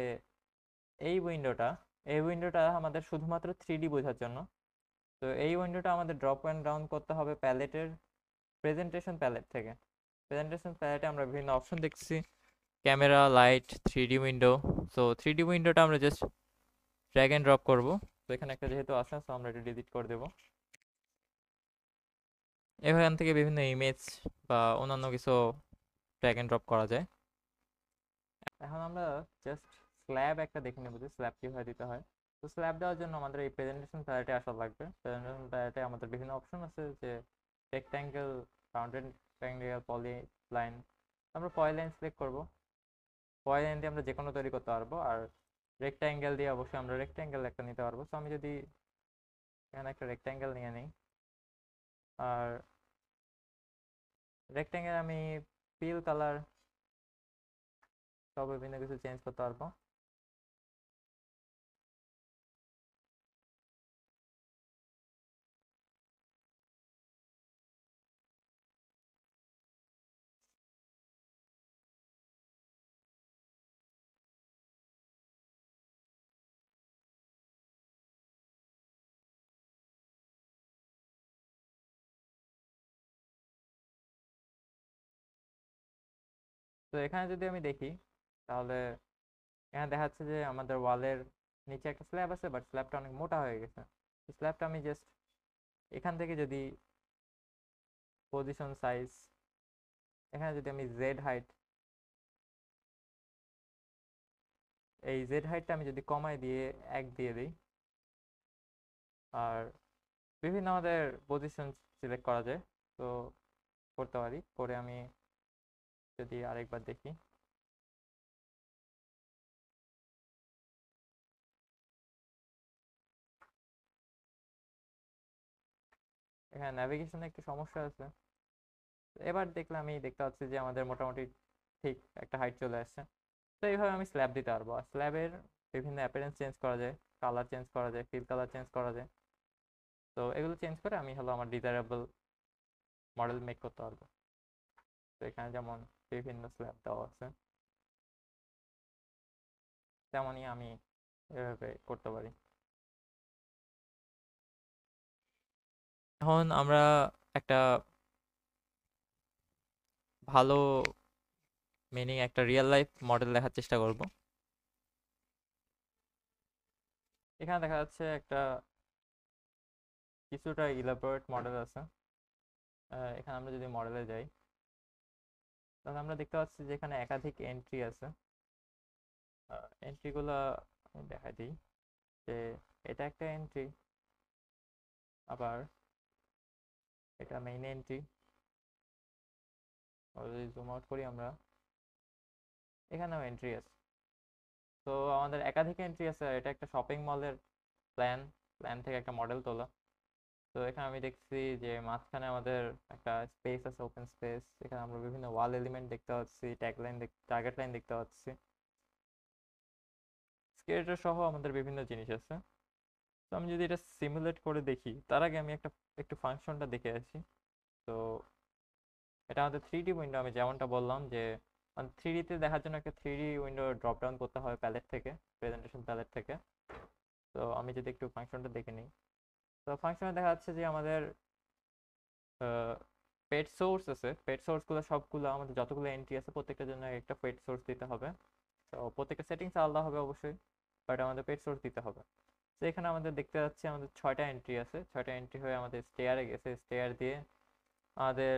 এই উইন্ডোটা এই উইন্ডোটা আমাদের শুধুমাত্র 3D বোঝার জন্য। তো এই উইন্ডোটা আমাদের ড্রপ অ্যান্ড ডাউন করতে হবে প্যালেটের প্রেজেন্টেশন প্যালেট থেকে। প্রেজেন্টেশন প্যালেটে আমরা বিভিন্ন অপশন দেখছি, camera, light, 3D window. So 3D উইন্ডোটা আমরা জাস্ট ড্র্যাগ অ্যান্ড ড্রপ করব। তো এখানে একটা যেহেতু আছে, সো আমরা এটা ডিলিট করে দেবো। এখান থেকে বিভিন্ন ইমেজ বা অন্যান্য কিছু ড্র্যাগ অ্যান্ড ড্রপ করা যায়। এখন আমরা জাস্ট স্ল্যাব একটা দেখে নেব যে স্ল্যাব কীভাবে দিতে হয়। তো স্ল্যাব দেওয়ার জন্য আমাদের এই প্রেজেন্টেশন প্যালেটে আসা লাগবে। প্রেজেন্টেশন প্যালেটে আমাদের বিভিন্ন অপশন আছে, যে রেক্ট্যাঙ্গেল, রাউন্ডেড রেক্ট্যাঙ্গেল, পলি লাইন। আমরা পলি লাইন সিলেক্ট করব। পলি লাইন দিয়ে আমরা যে কোনো তৈরি করতে পারবো। আর রেক্ট্যাঙ্গেল দিয়ে অবশ্যই আমরা রেক্ট্যাঙ্গেল একটা নিতে পারবো। সো আমি যদি এখানে একটা রেক্ট্যাঙ্গেল নিয়ে নিই, আর রেক্ট্যাঙ্গেল আমি ফিল কালার সব বিভিন্ন কিছু চেঞ্জ করতে পারবো। তো এখানে যদি আমি দেখি, তাহলে এখানে দেখা যাচ্ছে যে আমাদের ওয়ালের নিচে একটা স্ল্যাব আছে, বাট স্ল্যাবটা অনেক মোটা হয়ে গেছে। স্ল্যাবটা আমি জাস্ট এখান থেকে যদি পজিশন সাইজ, এখানে যদি আমি জেড হাইট এই জেড হাইটটা আমি যদি কমাই দিয়ে 1 দিয়ে দিই, আর বিভিন্ন আমাদের পজিশন সিলেক্ট করা যায়, তো করতে পারি। করে আমি যদি আরেকবার দেখি, এখানে ন্যাভিগেশনে একটু সমস্যা আছে। এবার দেখলে আমি দেখতে পাচ্ছি যে আমাদের মোটামুটি ঠিক একটা হাইট চলে আসছে। তো এইভাবে আমি স্ল্যাব দিতে পারবো। আর স্ল্যাবের বিভিন্ন অ্যাপিয়ারেন্স চেঞ্জ করা যায়, কালার চেঞ্জ করা যায়, ফিল কালার চেঞ্জ করা যায়। তো এগুলো চেঞ্জ করে আমি আমার ডিজায়ারেবল মডেল মেক করতে পারবো। তো এখানে যেমন বিভিন্ন স্ল্যাব দেওয়া আছে, তেমনই আমি এভাবে করতে পারি। এখন আমরা একটা ভালো মিনিং একটা রিয়েল লাইফ মডেল দেখার চেষ্টা করব। এখানে দেখা যাচ্ছে একটা কিছুটা ইলাবোরেট মডেল আছে। এখানে আমরা যদি মডেলে যাই, তাহলে আমরা দেখতে পাচ্ছি যে এখানে একাধিক এন্ট্রি আছে। এন্ট্রিগুলো আমি দেখাই দিই, যে এটা একটা এন্ট্রি, আবার এটা মেইন এন্ট্রি। যদি জুম আউট করি আমরা, এখানেও এন্ট্রি আছে। তো আমাদের একাধিক এন্ট্রি আছে। এটা একটা শপিং মলের প্ল্যান, প্ল্যান থেকে একটা মডেল তোলা। তো এখানে আমি দেখছি যে মাঝখানে আমাদের একটা স্পেস আছে, ওপেন স্পেস। এখানে আমরা বিভিন্ন ওয়াল এলিমেন্ট দেখতে পাচ্ছি, ট্যাগ লাইন, টার্গেট লাইন দেখতে পাচ্ছি, স্কেলেটর সহ আমাদের বিভিন্ন জিনিস আছে। তো আমি যদি এটা সিমুলেট করে দেখি, তার আগে আমি একটু ফাংশনটা দেখে আসি। তো এটা আমাদের 3D উইন্ডো। আমি যেমনটা বললাম যে 3D তে দেখার জন্য একটা 3D উইন্ডো ড্রপ ডাউন করতে হয় প্যালেট থেকে, প্রেজেন্টেশন প্যালেট থেকে। তো আমি যদি একটু ফাংশনটা দেখে নিই, তো ফাংশনে দেখা যাচ্ছে যে আমাদের পেট সোর্স আছে। পেট সোর্সগুলো সবগুলো আমাদের যতগুলো এন্ট্রি আছে প্রত্যেকটার জন্য একটা পেট সোর্স দিতে হবে। তো প্রত্যেকটা সেটিংস আলাদা হবে অবশ্যই, বাট আমাদের পেট সোর্স দিতে হবে। তো এখানে আমাদের দেখতে যাচ্ছে আমাদের 6টা এন্ট্রি আছে। 6টা এন্ট্রি হয়ে আমাদের স্টেয়ারে গেছে, স্টেয়ার দিয়ে আমাদের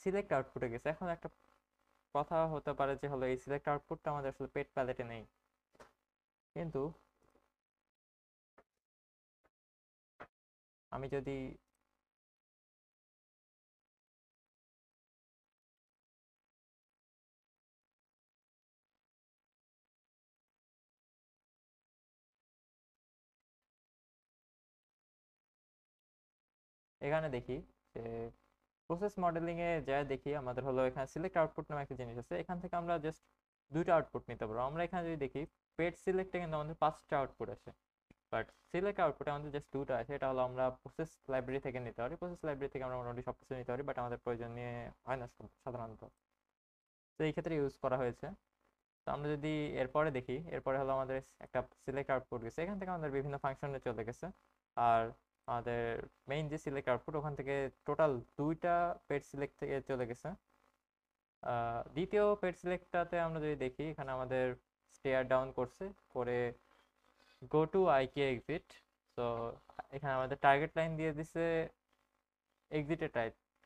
সিলেক্ট আউটপুটে গেছে। এখন একটা কথা হতে পারে যে এই সিলেক্ট আউটপুটটা আমাদের আসলে পেট প্যালেটে নেই, কিন্তু আমি যদি এখানে দেখি যে প্রসেস মডেলিং এ যা দেখি, আমাদের এখানে সিলেক্ট আউটপুট নামে একটা জিনিস আছে। এখান থেকে আমরা জাস্ট দুইটা আউটপুট নিতে পারবো। আমরা এখানে যদি দেখি, পেট সিলেক্টে কিন্তু আমাদের 5টা আউটপুট আছে, বাট সিলেক্ট আউটপুটে আমাদের জাস্ট 2টা আছে। এটা আমরা প্রসেস লাইব্রেরি থেকে নিতে পারি। প্রসেস লাইব্রেরি থেকে আমরা মোটামুটি সবকিছু নিতে পারি, বাট আমাদের প্রয়োজন নিয়ে হয় না সাধারণত। তো এই ক্ষেত্রে ইউজ করা হয়েছে। তো আমরা যদি এরপরে দেখি, এরপরে আমাদের একটা সিলেক্ট আউটপুট গেছে, এখান থেকে আমাদের বিভিন্ন ফাংশনে চলে গেছে। আর আমাদের মেইন যে সিলেক্ট আউটপুট, ওখান থেকে টোটাল 2টা পেট সিলেক্ট থেকে চলে গেছে। দ্বিতীয় পেট সিলেক্টটাতে আমরা যদি দেখি, এখানে আমাদের স্টেয়ার ডাউন করছে, করে গো টু আইকে এক্সিট। তো এখানে আমাদের টার্গেট লাইন দিয়ে দিছে, এক্সিটের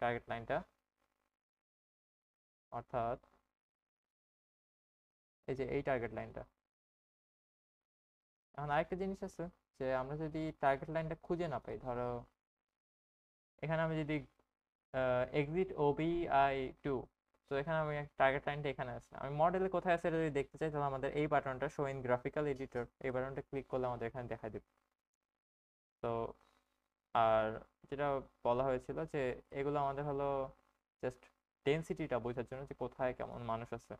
টার্গেট লাইনটা, অর্থাৎ এই যে এই টার্গেট লাইনটা। এখন আরেকটা জিনিস আছে, যে আমরা যদি টার্গেট লাইনটা খুঁজে না পাই, ধরো এখানে আমি যদি এক্সিট OBI2, তো এখানে আমি টার্গেট লাইনটা এখানে আছে। আমি মডেলে কোথায় আছে এটা যদি দেখতে চাই, তাহলে আমাদের এই বাটনটা শো ইন গ্রাফিক্যাল এডিটর, এই বাটনটা ক্লিক করলে আমাদের এখানে দেখা দেবে। তো আর যেটা বলা হয়েছিল যে এগুলো আমাদের জাস্ট ডেনসিটিটা বোঝার জন্য, যে কোথায় কেমন মানুষ আছে।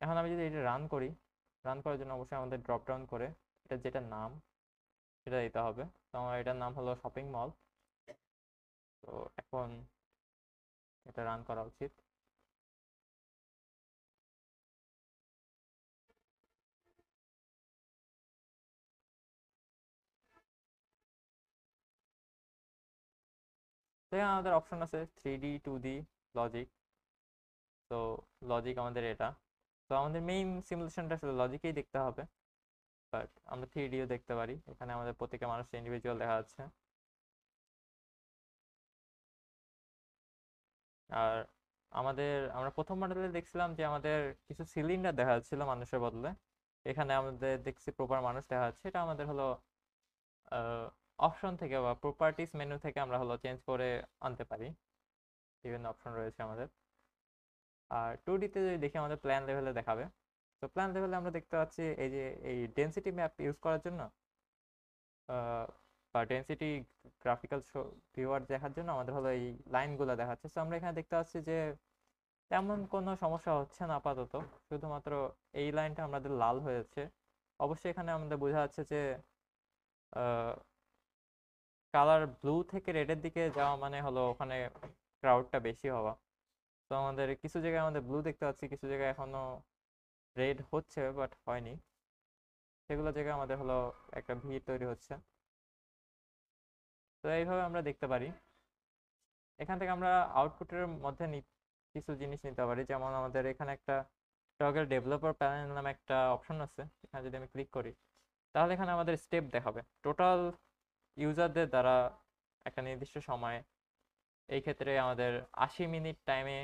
এখন আমি যদি এটা রান করি, রান করার জন্য অবশ্যই আমাদের ড্রপ ডাউন করে এটা যেটা নাম সেটা দিতে হবে। তো আমার এটার নাম শপিং মল। তো এখন এটা রান করা উচিত। তো এখানে আমাদের অপশন আছে 3D 2D লজিক। তো লজিক আমাদের এটা। তো আমাদের মেইন সিমুলেশনটা আসলে লজিকেই দেখতে হবে, বাট আমরা 3Dও দেখতে পারি। এখানে আমাদের প্রত্যেকটা মানুষ ইন্ডিভিজুয়াল দেখা যাচ্ছে। আর আমরা প্রথম মডেলে দেখছিলাম যে আমাদের কিছু সিলিন্ডার দেখা যাচ্ছিল মানুষের বদলে। এখানে আমাদের দেখছি প্রপার মানুষ দেখা যাচ্ছে। এটা আমাদের হলো অপশন থেকে বা প্রপার্টিস মেনু থেকে আমরা হলো চেঞ্জ করে আনতে পারি। বিভিন্ন অপশন রয়েছে আমাদের। আর 2D তে যদি দেখি আমাদের প্ল্যান লেভেলে দেখাবে। তো প্ল্যান লেভেলে আমরা দেখতে পাচ্ছি এই যে এই ডেনসিটি ম্যাপ ইউজ করার জন্য বা ডেনসিটি গ্রাফিক্যাল ভিউয়ার দেখার জন্য আমাদের হলো এই লাইনগুলো দেখাচ্ছে। তো আমরা এখানে দেখতে পাচ্ছি যে তেমন কোনো সমস্যা হচ্ছে না আপাতত। শুধুমাত্র এই লাইনটা আমাদের লাল হয়ে যাচ্ছে। অবশ্যই এখানে আমাদের বোঝা যাচ্ছে যে কালার ব্লু থেকে রেডের দিকে যাওয়া মানে হলো ওখানে ক্রাউডটা বেশি হওয়া। তো আমাদের কিছু জায়গায় আমাদের ব্লু দেখতে পাচ্ছি, কিছু জায়গায় এখনো রেড হচ্ছে বাট হয়নি। সেগুলো জায়গায় আমাদের হলো একটা ভিড় তৈরি হচ্ছে। তো এইভাবে আমরা দেখতে পারি। এখান থেকে আমরা আউটপুটের মধ্যে কিছু জিনিস নিতে পারি, যেমন আমাদের এখানে একটা টগল ডেভেলপার প্যানেল নামে একটা অপশন আছে। এখানে যদি আমি ক্লিক করি তাহলে এখানে আমাদের স্টেপ দেখাবে টোটাল ইউজারদের দ্বারা একটা নির্দিষ্ট সময়। এই ক্ষেত্রে আমাদের 80 মিনিট টাইমে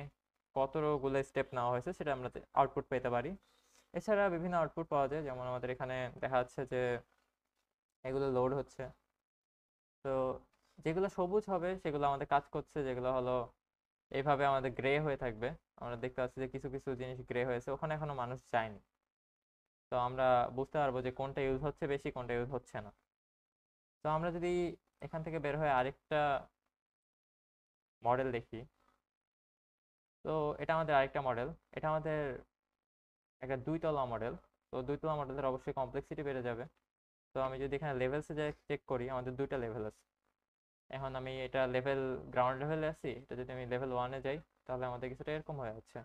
কতগুলো স্টেপ নেওয়া হয়েছে সেটা আমরা আউটপুট পেতে পারি। এছাড়া বিভিন্ন আউটপুট পাওয়া যায়, যেমন আমাদের এখানে দেখা যাচ্ছে যে এগুলো লোড হচ্ছে। তো যেগুলো সবুজ হবে সেগুলো আমাদের কাজ করছে, যেগুলো হলো এইভাবে আমাদের গ্রে হয়ে থাকবে। আমরা দেখতে পাচ্ছি যে কিছু কিছু জিনিস গ্রে হয়েছে, ওখানে এখনো মানুষ যায়নি। তো আমরা বুঝতে পারবো যে কোনটা ইউজ হচ্ছে বেশি, কোনটা ইউজ হচ্ছে না। তো আমরা যদি এখান থেকে বের হয়ে আরেকটা মডেল দেখি, তো এটা আমাদের আরেকটা মডেল। এটা আমাদের একটা 2 তলা মডেল। তো 2 তলা মডেলের অবশ্যই কমপ্লেক্সিটি বেড়ে যাবে। তো আমি যদি এখানে লেভেলসে যাই চেক করি, আমাদের দুইটা লেভেল আছে। এখন আমি এটা লেভেল গ্রাউন্ড লেভেলে আছি, এটা যদি আমি লেভেল 1-এ যাই তাহলে আমাদের কিছুটা এরকম হয়ে যাচ্ছে।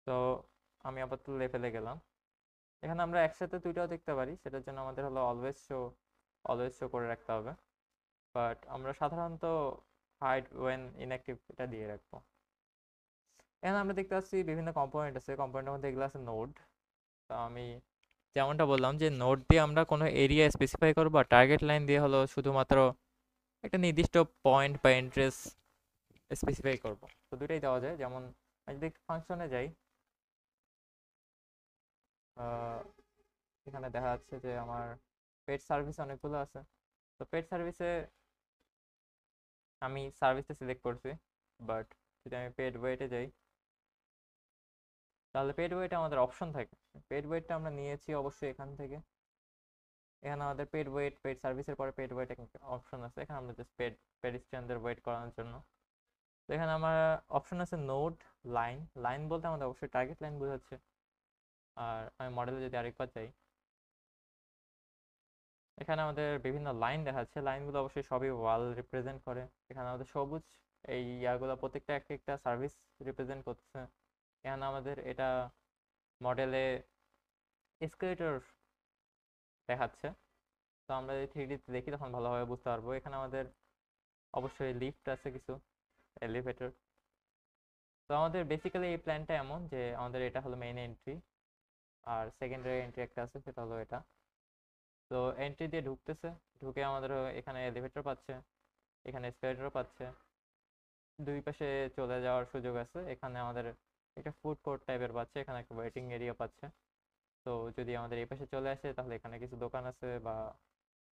তো আমি আপাতত লেভেলে গেলাম। এখানে আমরা একসাথে দুইটাও দেখতে পারি, সেটার জন্য আমাদের হলো অলওয়েজ শো করে রাখতে হবে। বাট আমরা সাধারণত হাইড ওয়েন ইনঅ্যাক্টিভ এটা দিয়ে রাখবো। এখানে আমরা দেখতে পাচ্ছি বিভিন্ন কম্পোনেন্ট আছে, কম্পোনেন্টের মধ্যে এগুলো আছে নোড। তো আমি যেমনটা বললাম যে নোড দিয়ে আমরা কোনো এরিয়া স্পেসিফাই করবো, আর টার্গেট লাইন দিয়ে হলো শুধুমাত্র একটা নির্দিষ্ট পয়েন্ট বা এন্ট্রেস স্পেসিফাই করব। তো দুটাই দেওয়া যায়। যেমন আমি যদি ফাংশনে যাই, আহ, এখানে দেখা যাচ্ছে যে আমার পেড সার্ভিস অনেকগুলো আছে। তো পেড সার্ভিসে আমি সার্ভিসটা সিলেক্ট করছি। বাট যদি আমি পেড ওয়েটে যাই তাহলে পেড ওয়েটে আমাদের অপশন থাকে। পেড ওয়েটটা আমরা নিয়েছি অবশ্যই এখান থেকে। এখানে আমাদের পেড ওয়েট, পেড সার্ভিসের পরে পেড ওয়েট অপশন আছে। এখানে আমরা জাস্ট পেডিস্ট্রিয়ানদের ওয়েট করানোর জন্য। তো এখানে আমার অপশন আছে নোড, লাইন। লাইন বলতে আমাদের অবশ্যই টার্গেট লাইন বোঝাচ্ছে। আর আমি মডেলে যদি আরেকবার যাই, এখানে আমাদের বিভিন্ন লাইন দেখাচ্ছে। লাইনগুলো অবশ্যই সবই ওয়াল রিপ্রেজেন্ট করে। এখানে আমাদের সবুজ এই ইয়াগুলো প্রত্যেকটা এক একটা সার্ভিস রিপ্রেজেন্ট করতেছে। এখানে আমাদের এটা মডেলে এসকেলেটর দেখাচ্ছে। তো আমরা যদি 3D-তে দেখি তখন ভালোভাবে বুঝতে পারবো। এখানে আমাদের অবশ্যই লিফট আছে, কিছু এলিভেটর। তো আমাদের বেসিক্যালি এই প্ল্যানটা এমন যে আমাদের এটা হলো মেইন এন্ট্রি, আর সেকেন্ডারি এন্ট্রি একটা আছে, সেটা হলো এটা। তো এন্ট্রি দিয়ে ঢুকতেছে, ঢুকে আমাদের এখানে এলিভেটর পাচ্ছে, এখানে এসকেলেটর পাচ্ছে। দুই পাশে চলে যাওয়ার সুযোগ আছে। এখানে আমাদের একটা ফুড কোর্ট টাইপের পাচ্ছে, এখানে একটা ওয়েটিং এরিয়া পাচ্ছে। তো যদি আমাদের এই পাশে চলে আসে তাহলে এখানে কিছু দোকান আছে বা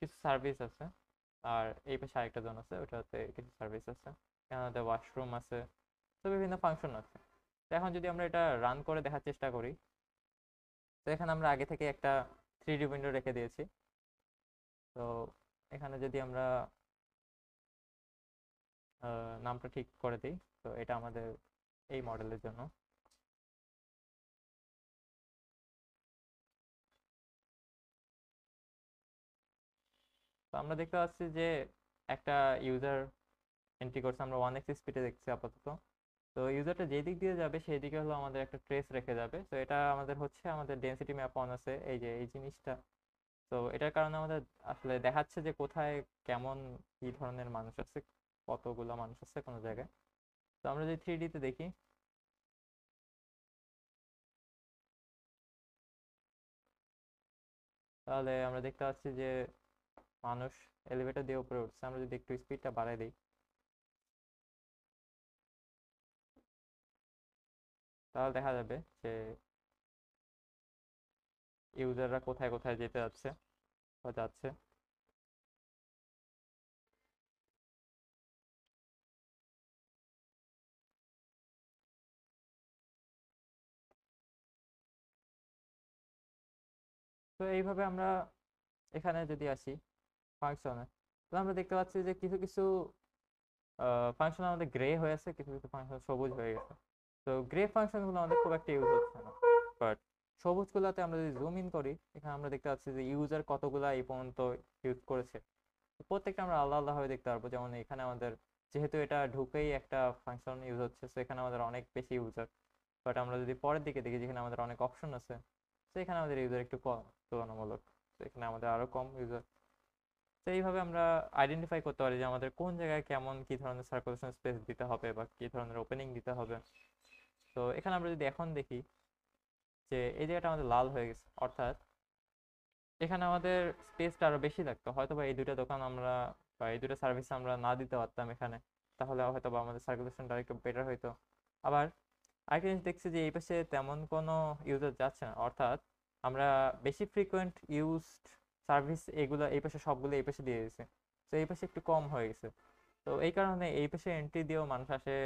কিছু সার্ভিস আছে। আর এই পাশে আরেকটা জোন আছে, ওটাতে কিছু সার্ভিস আছে। এখানে আমাদের ওয়াশরুম আছে। তো বিভিন্ন ফাংশন আছে। তো এখন যদি আমরা এটা রান করে দেখার চেষ্টা করি, তো এখানে আমরা আগে থেকে একটা 3D উইন্ডো রেখে দিয়েছি। তো এখানে যদি আমরা নামটা ঠিক করে দিই, তো এটা আমাদের এই মডেলের জন্য। তো আমরা দেখতে পাচ্ছি যে একটা ইউজার এন্ট্রি করছে। আমরা 1x স্পিডে দেখছি আপাতত। তো ইউজারটা যেই দিক দিয়ে যাবে সেই দিকে হলো আমাদের একটা ট্রেস রেখে যাবে। তো এটা আমাদের হচ্ছে আমাদের ডেনসিটি ম্যাপ অন আছে, এই যে এই জিনিসটা। তো এটার কারণে আমাদের আসলে দেখাচ্ছে যে কোথায় কেমন কি ধরনের মানুষ আছে, কতগুলো মানুষ আছে কোনো জায়গায়। তো আমরা যদি 3D-তে দেখি তাহলে আমরা দেখতে পাচ্ছি যে মানুষ এলিভেটর দিয়ে উপরে উঠছে। আমরা যদি একটু স্পিডটা বাড়াই দিই তাহলে দেখা যাবে যে ইউজাররা কোথায় কোথায় যেতে যাচ্ছে বা যাচ্ছে। তো এইভাবে আমরা এখানে যদি আসি ফাংশনে, তাহলে আমরা দেখতে পাচ্ছি যে কিছু কিছু ফাংশন আমাদের গ্রে হয়ে আছে, কিছু কিছু ফাংশন সবুজ হয়ে গেছে। তো গ্রে ফাংশনগুলো আমাদের খুব একটা ইউজ হচ্ছে না, বাট সবুজগুলোতে আমরা যদি জুম ইন করি, এখানে আমরা দেখতে পাচ্ছি যে ইউজার কতগুলা এই পর্যন্ত ইউজ করেছে। তো প্রত্যেকটা আমরা আলাদা আলাদাভাবে দেখতে পারবো। যেমন এখানে আমাদের যেহেতু এটা ঢুকেই একটা ফাংশন ইউজ হচ্ছে, তো এখানে আমাদের অনেক বেশি ইউজার। বাট আমরা যদি পরের দিকে দেখি, যেখানে আমাদের অনেক অপশন আছে, তো এখানে আমাদের ইউজার একটু কম তুলনামূলক। তো এখানে আমাদের আরো কম ইউজার। তো এইভাবে আমরা আইডেন্টিফাই করতে পারি যে আমাদের কোন জায়গায় কেমন কি ধরনের সার্কুলেশন স্পেস দিতে হবে বা কি ধরনের ওপেনিং দিতে হবে। তো এখানে আমরা যদি এখন দেখি যে এই জায়গাটা আমাদের লাল হয়ে গেছে, অর্থাৎ এখানে আমাদের স্পেসটা আরো বেশি লাগতো। হয়তো বা এই দুইটা দোকান আমরা বা এই দুটো সার্ভিস আমরা না দিতে পারতাম এখানে, তাহলে হয়তো বা আমাদের সার্কুলেশনটা একটু বেটার হইতো। আবার আরেকটা জিনিস দেখছি যে এই পাশে তেমন কোনো ইউজার যাচ্ছে না, অর্থাৎ আমরা বেশি ফ্রিকোয়েন্ট ইউজড সার্ভিস এগুলো এই পাশে সবগুলো এই পাশে দিয়ে দিয়েছি। তো এই পাশে একটু কম হয়ে গেছে। তো এই কারণে এই পাশে এন্ট্রি দিয়েও মানুষ আসে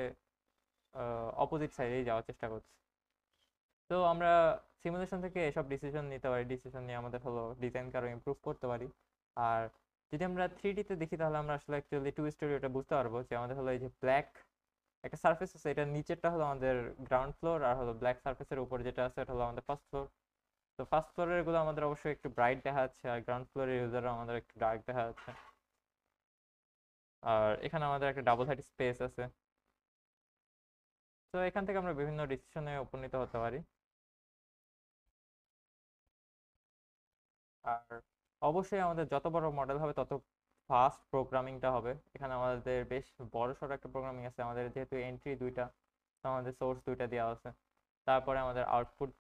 অপোজিট সাইডেই যাওয়ার চেষ্টা করছে। তো আমরা সিমুলেশন থেকে এসব ডিসিশন নিতে পারি, ডিসিশন নিয়ে আমাদের হলো ডিজাইনকে আরো ইমপ্রুভ করতে পারি। আর যদি আমরা 3D তে দেখি, তাহলে আমরা আসলে অ্যাকচুয়ালি টু স্টোরি ওটা বুঝতে পারবো যে আমাদের হলো এই যে ব্ল্যাক একটা সার্ফেস আছে, এটা নিচেরটা হলো আমাদের গ্রাউন্ড ফ্লোর, আর হলো ব্ল্যাক সার্ফেসের উপর যেটা আছে এটা হলো আমাদের ফার্স্ট ফ্লোর। তো ফার্স্ট ফ্লোরের গুলো আমাদের অবশ্যই একটু ব্রাইট দেখা যাচ্ছে, আর গ্রাউন্ড ফ্লোরের ইউজাররা আমাদের একটু ডার্ক দেখা যাচ্ছে। আর এখানে আমাদের একটা ডাবল হাইট স্পেস আছে। তো এখান থেকে আমরা বিভিন্ন ডিসিশনে উপনীত হতে পারি। আর অবশ্যই আমাদের যত বড় মডেল হবে তত ফাস্ট প্রোগ্রামিংটা হবে। এখানে আমাদের বেশ বড় সড়ো একটা প্রোগ্রামিং আছে। আমাদের যেহেতু এন্ট্রি দুইটা, তো আমাদের সোর্স দুইটা দেওয়া আছে। তারপরে আমাদের আউটপুট,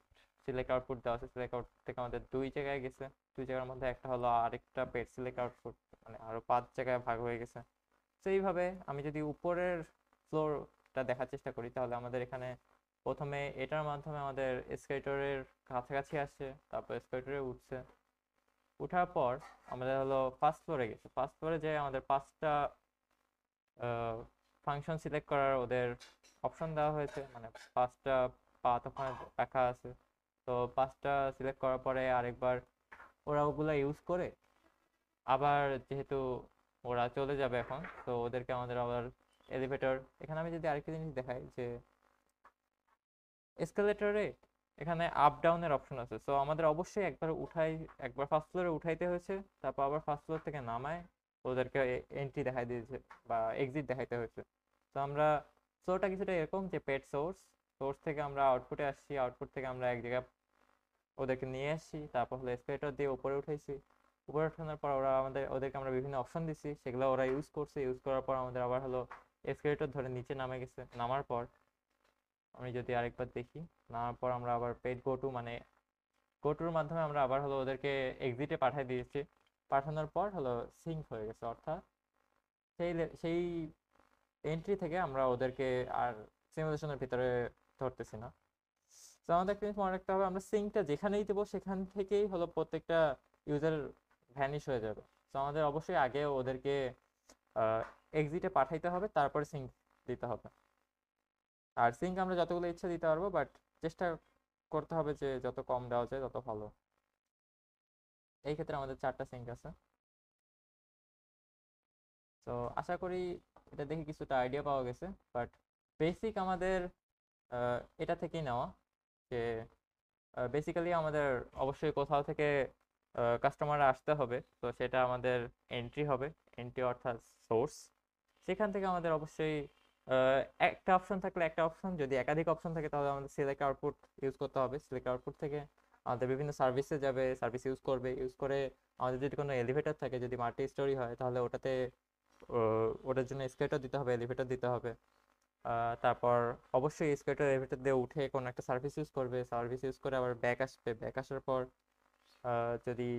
সিলেক্ট আউটপুট দেওয়া আছে। সিলেক্ট আউটপুট থেকে আমাদের দুই জায়গায় গেছে, দুই জায়গার মধ্যে একটা হলো আরেকটা পেড সিলেক্ট আউটপুট, মানে আরো 5 জায়গায় ভাগ হয়ে গেছে। তো এইভাবে আমি যদি উপরের ফ্লোরটা দেখার চেষ্টা করি, তাহলে আমাদের এখানে প্রথমে এটার মাধ্যমে আমাদের এসকেলেটরের কাছাকাছি আসছে, তারপর এসকেলেটরে উঠছে। উঠার পর আমাদের হলো ফার্স্ট ফ্লোরে গেছে। ফার্স্ট ফ্লোরে যে আমাদের 5টা ফাংশন সিলেক্ট করার ওদের অপশন দেওয়া হয়েছে, মানে 5টা পাথ ওখানে রাখা আছে। তো 5টা সিলেক্ট করার পরে আরেকবার ওরা ওগুলা ইউজ করে আবার, যেহেতু ওরা চলে যাবে এখন, তো ওদেরকে আমাদের আবার এলিভেটর, এখানে আমি যদি আরেকটা জিনিস দেখাই যে এসকেলেটরে এখানে আপ ডাউনের অপশন আছে। সো আমাদের অবশ্যই একবার ফার্স্ট ফ্লোরে উঠাইতে হয়েছে, তারপর আবার ফার্স্ট ফ্লোর থেকে নামায় ওদেরকে এন্ট্রি দেখাই দিয়েছে বা এক্সিট দেখাইতে হয়েছে। তো আমরা ফ্লোরটা কিছুটা এরকম যে পেড সোর্স, সোর্স থেকে আমরা আউটপুটে আসছি, আউটপুট থেকে আমরা এক জায়গায় ওদেরকে নিয়ে আসছি, তারপর হলো এসকেলেটর দিয়ে উপরে উঠাইছি। উপরে ওঠানোর পর ওদেরকে আমরা বিভিন্ন অপশন দিচ্ছি, সেগুলো ওরা ইউজ করছে। ইউজ করার পর আমাদের আবার হলো এসকেলেটর ধরে নিচে নামে গেছে। নামার পর আমি যদি আরেকবার দেখি, নামার পর আমরা আবার পেড গো টু, মানে গো টুর মাধ্যমে আমরা আবার হলো ওদেরকে এক্সিটে পাঠিয়ে দিয়েছি। পাঠানোর পর হলো সিঙ্ক হয়ে গেছে, অর্থাৎ সেই এন্ট্রি থেকে আমরা ওদেরকে আর সিমুলেশনের ভিতরে ধরতেছি না। তো আমাদের একটা জিনিস মনে রাখতে হবে, আমরা সিঙ্কটা যেখানেই দেবো সেখান থেকেই হলো প্রত্যেকটা ইউজার ভ্যানিশ হয়ে যাবে। তো আমাদের অবশ্যই আগে ওদেরকে এক্সিটে পাঠাইতে হবে, তারপরে সিঙ্ক দিতে হবে। আর সিঙ্ক আমরা যতগুলো ইচ্ছা দিতে পারবো, বাট চেষ্টা করতে হবে যে যত কম দেওয়া যায় তত ভালো। এই ক্ষেত্রে আমাদের 4টা সিঙ্ক আছে। তো আশা করি এটা দেখে কিছুটা আইডিয়া পাওয়া গেছে। বাট বেসিক আমাদের এটা থেকেই নেওয়া যে বেসিক্যালি আমাদের অবশ্যই কোথাও থেকে কাস্টমার আসতে হবে, তো সেটা আমাদের এন্ট্রি হবে। এন্ট্রি অর্থাৎ সোর্স। সেখান থেকে আমাদের অবশ্যই একটা অপশন থাকলে একটা অপশন, যদি একাধিক অপশন থাকে তাহলে আমাদের সিলেক্ট আউটপুট ইউজ করতে হবে। সিলেক্ট আউটপুট থেকে আমাদের বিভিন্ন সার্ভিসে যাবে, সার্ভিস ইউজ করবে। ইউজ করে আমাদের যদি কোনো এলিভেটর থাকে, যদি মাল্টি স্টোরি হয়, তাহলে ওটাতে ওটার জন্য এসকেলেটর দিতে হবে, এলিভেটর দিতে হবে। তারপর অবশ্যই এসকেলেটর এলিভেটর দিয়ে উঠে কোনো একটা সার্ভিস ইউজ করবে। সার্ভিস ইউজ করে আবার ব্যাক আসবে। ব্যাক আসার পর যদি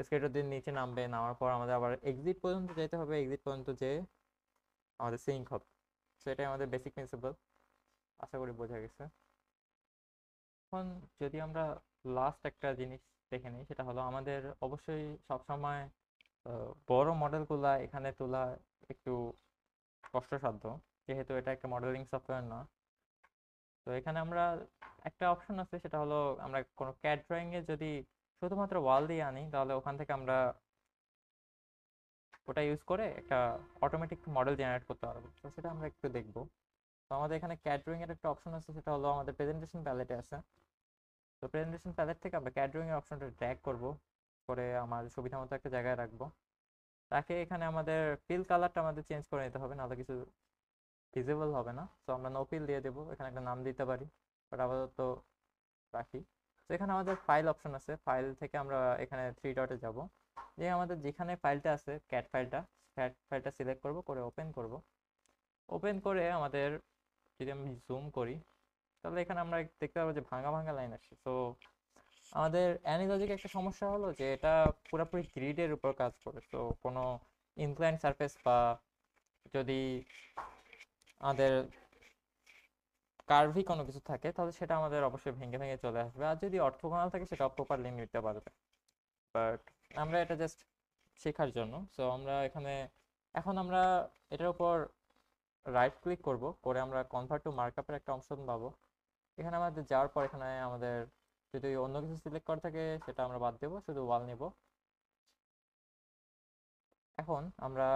এসকেলেটর দিয়ে নিচে নামবে, নামার পর আমাদের আবার এক্সিট পর্যন্ত যেতে হবে। এক্সিট পর্যন্ত যে আমাদের সিঙ্ক হবে। সো এটাই আমাদের বেসিক প্রিন্সিপাল। আশা করি বোঝা গেছে। এখন যদি আমরা লাস্ট একটা জিনিস দেখে নিই, সেটা হলো আমাদের অবশ্যই সবসময় বড় মডেলগুলা এখানে তোলা একটু কষ্টসাধ্য, যেহেতু এটা একটা মডেলিং সফটওয়্যার না। তো এখানে আমরা একটা অপশন আছে, সেটা হলো আমরা কোনো ক্যাড ড্রয়িং এ যদি শুধুমাত্র ওয়াল দিয়ে আনি, তাহলে ওখান থেকে আমরা ওটা ইউজ করে একটা অটোমেটিক মডেল জেনারেট করতে পারবো। তো সেটা আমরা একটু দেখবো। তো আমাদের এখানে ক্যাড ড্রয়িং এর একটা অপশন আছে, সেটা হলো আমাদের প্রেজেন্টেশন প্যালেটে আছে। তো প্রেজেন্টেশন প্যালেট থেকে আমরা ক্যাড ড্রয়িং এর অপশনটা ড্র্যাগ করব, করে আমার সুবিধা মতো একটা জায়গায় রাখবো। তাকে এখানে আমাদের ফিল কালারটা আমাদের চেঞ্জ করে নিতে হবে, নাহলে কিছু ভিজিবল হবে না। তো আমরা নো ফিল দিয়ে দেবো, এখানে একটা নাম দিতে পারি, বাট আপাতত রাখি। তো এখানে আমাদের ফাইল অপশন আছে, ফাইল থেকে আমরা এখানে থ্রি ডটে যাব, যে আমাদের যেখানে ফাইলটা আছে ক্যাট ফাইলটা সিলেক্ট করব, করে ওপেন করব। ওপেন করে আমাদের যদি আমি জুম করি, তাহলে এখানে আমরা দেখতে পাবো যে ভাঙা ভাঙা লাইন আসছে। তো আমাদের অ্যানিলজিক একটা সমস্যা হলো যে এটা পুরোপুরি গ্রিডের উপর কাজ করে। তো কোনো ইনক্লাইন সারফেস বা যদি আমাদের কার্ভি কোনো কিছু থাকে, তাহলে সেটা আমাদের অবশ্যই ভেঙে ভেঙে চলে আসবে। আর যদি অর্থোগোনাল থাকে, সেটা প্রপারলি নিতে পারবে। বাট আমরা এটা জাস্ট শেখার জন্য। সো আমরা এখানে এখন আমরা এটার উপর রাইট ক্লিক করব, করে আমরা কনভার্ট টু মার্কআপের একটা অপশন পাবো। এখানে আমাদের যাওয়ার পর এখানে আমাদের যদি অন্য কিছু সিলেক্ট করা থাকে, সেটা আমরা বাদ দেবো, শুধু ওয়াল নেব। এখন আমরা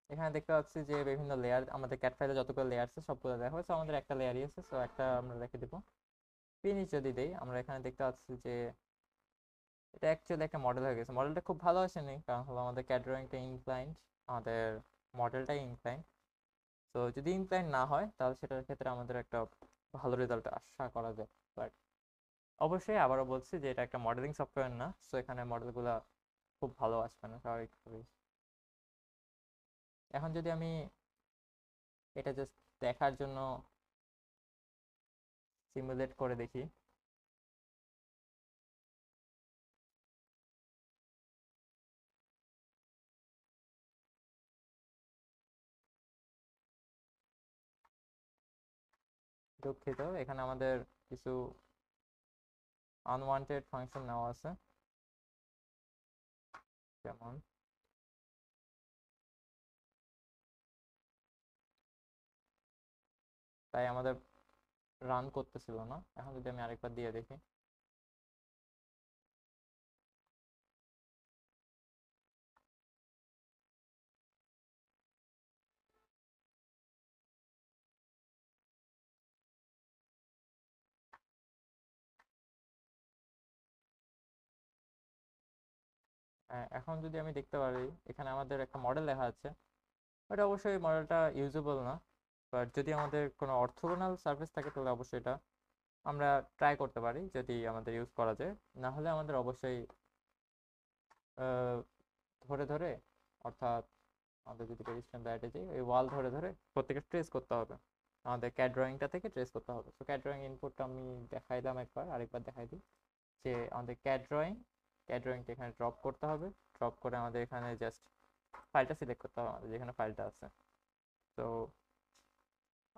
এখানে দেখতে পাচ্ছি যে বিভিন্ন লেয়ার, আমাদের ক্যাট ফাইলে যতগুলো লেয়ার আছে সবগুলো দেখা হয়েছে, আমাদের একটা লেয়ারই আছে, সো একটা আমরা রেখে দেবো। ফিনিশ যদি দেই, আমরা এখানে দেখতে পাচ্ছি যে এটা অ্যাকচুয়ালি একটা মডেল হয়ে গেছে। মডেলটা খুব ভালো আসেনি, কারণ হলো আমাদের ক্যাট ড্রয়িংটা ইনক্লাইন্ড, আমাদের মডেলটাই ইনক্লাইন্ড। তো যদি ইনক্লাইন্ড না হয়, তাহলে সেটার ক্ষেত্রে আমাদের একটা ভালো রেজাল্ট আশা করা যায়। বাট অবশ্যই আবারও বলছি যে এটা একটা মডেলিং সফটওয়্যার না, সো এখানে মডেলগুলো খুব ভালো আসবে না স্বাভাবিকভাবেই। এখন যদি আমি এটা জাস্ট দেখার জন্য সিমুলেট করে দেখি, দুঃখিত, এখানে আমাদের কিছু আনওয়ান্টেড ফাংশন নেওয়া আছে। যেমন তাই আমাদের রান করতেছিল না। এখন যদি আমি আরেকবার দিয়ে দেখি, এখন যদি আমি দেখতে পারি এখানে আমাদের একটা মডেল লেখা আছে। ওটা অবশ্যই মডেলটা ইউজেবল না, বাট যদি আমাদের কোনো অর্থোগোনাল সার্ফেস থাকে, তাহলে অবশ্যই এটা আমরা ট্রাই করতে পারি, যদি আমাদের ইউজ করা যায়। না হলে আমাদের অবশ্যই আহ, ধরে ধরে, অর্থাৎ আমাদের যদি রেজিস্ট্যান্ট ডায়েটে যাই, ওই ওয়াল ধরে ধরে প্রত্যেকে ট্রেস করতে হবে, আমাদের ক্যাড ড্রয়িংটা থেকে ট্রেস করতে হবে। তো ক্যাড ড্রয়িং ইনপুটটা আমি দেখাইলাম একবার, আরেকবার দেখাই দিই। যে আমাদের ক্যাড ড্রয়িংটা এখানে ড্রপ করতে হবে। ড্রপ করে আমাদের এখানে জাস্ট ফাইলটা সিলেক্ট করতে হবে, আমাদের যেখানে ফাইলটা আছে। তো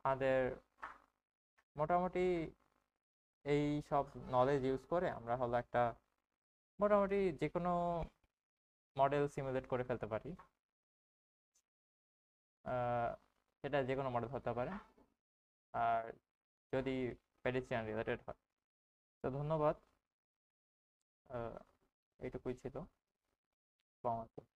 আমাদের মোটামুটি এই সব নলেজ ইউজ করে আমরা হলো একটা মোটামুটি যে কোনো মডেল সিমুলেট করে ফেলতে পারি। আহ, সেটা যে কোনো মডেল হতে পারে, আর যদি পেডিস্ট্রিয়ান রিলেটেড হয়। তো ধন্যবাদ, এইটুকুই ছিল। আসসালামু আলাইকুম।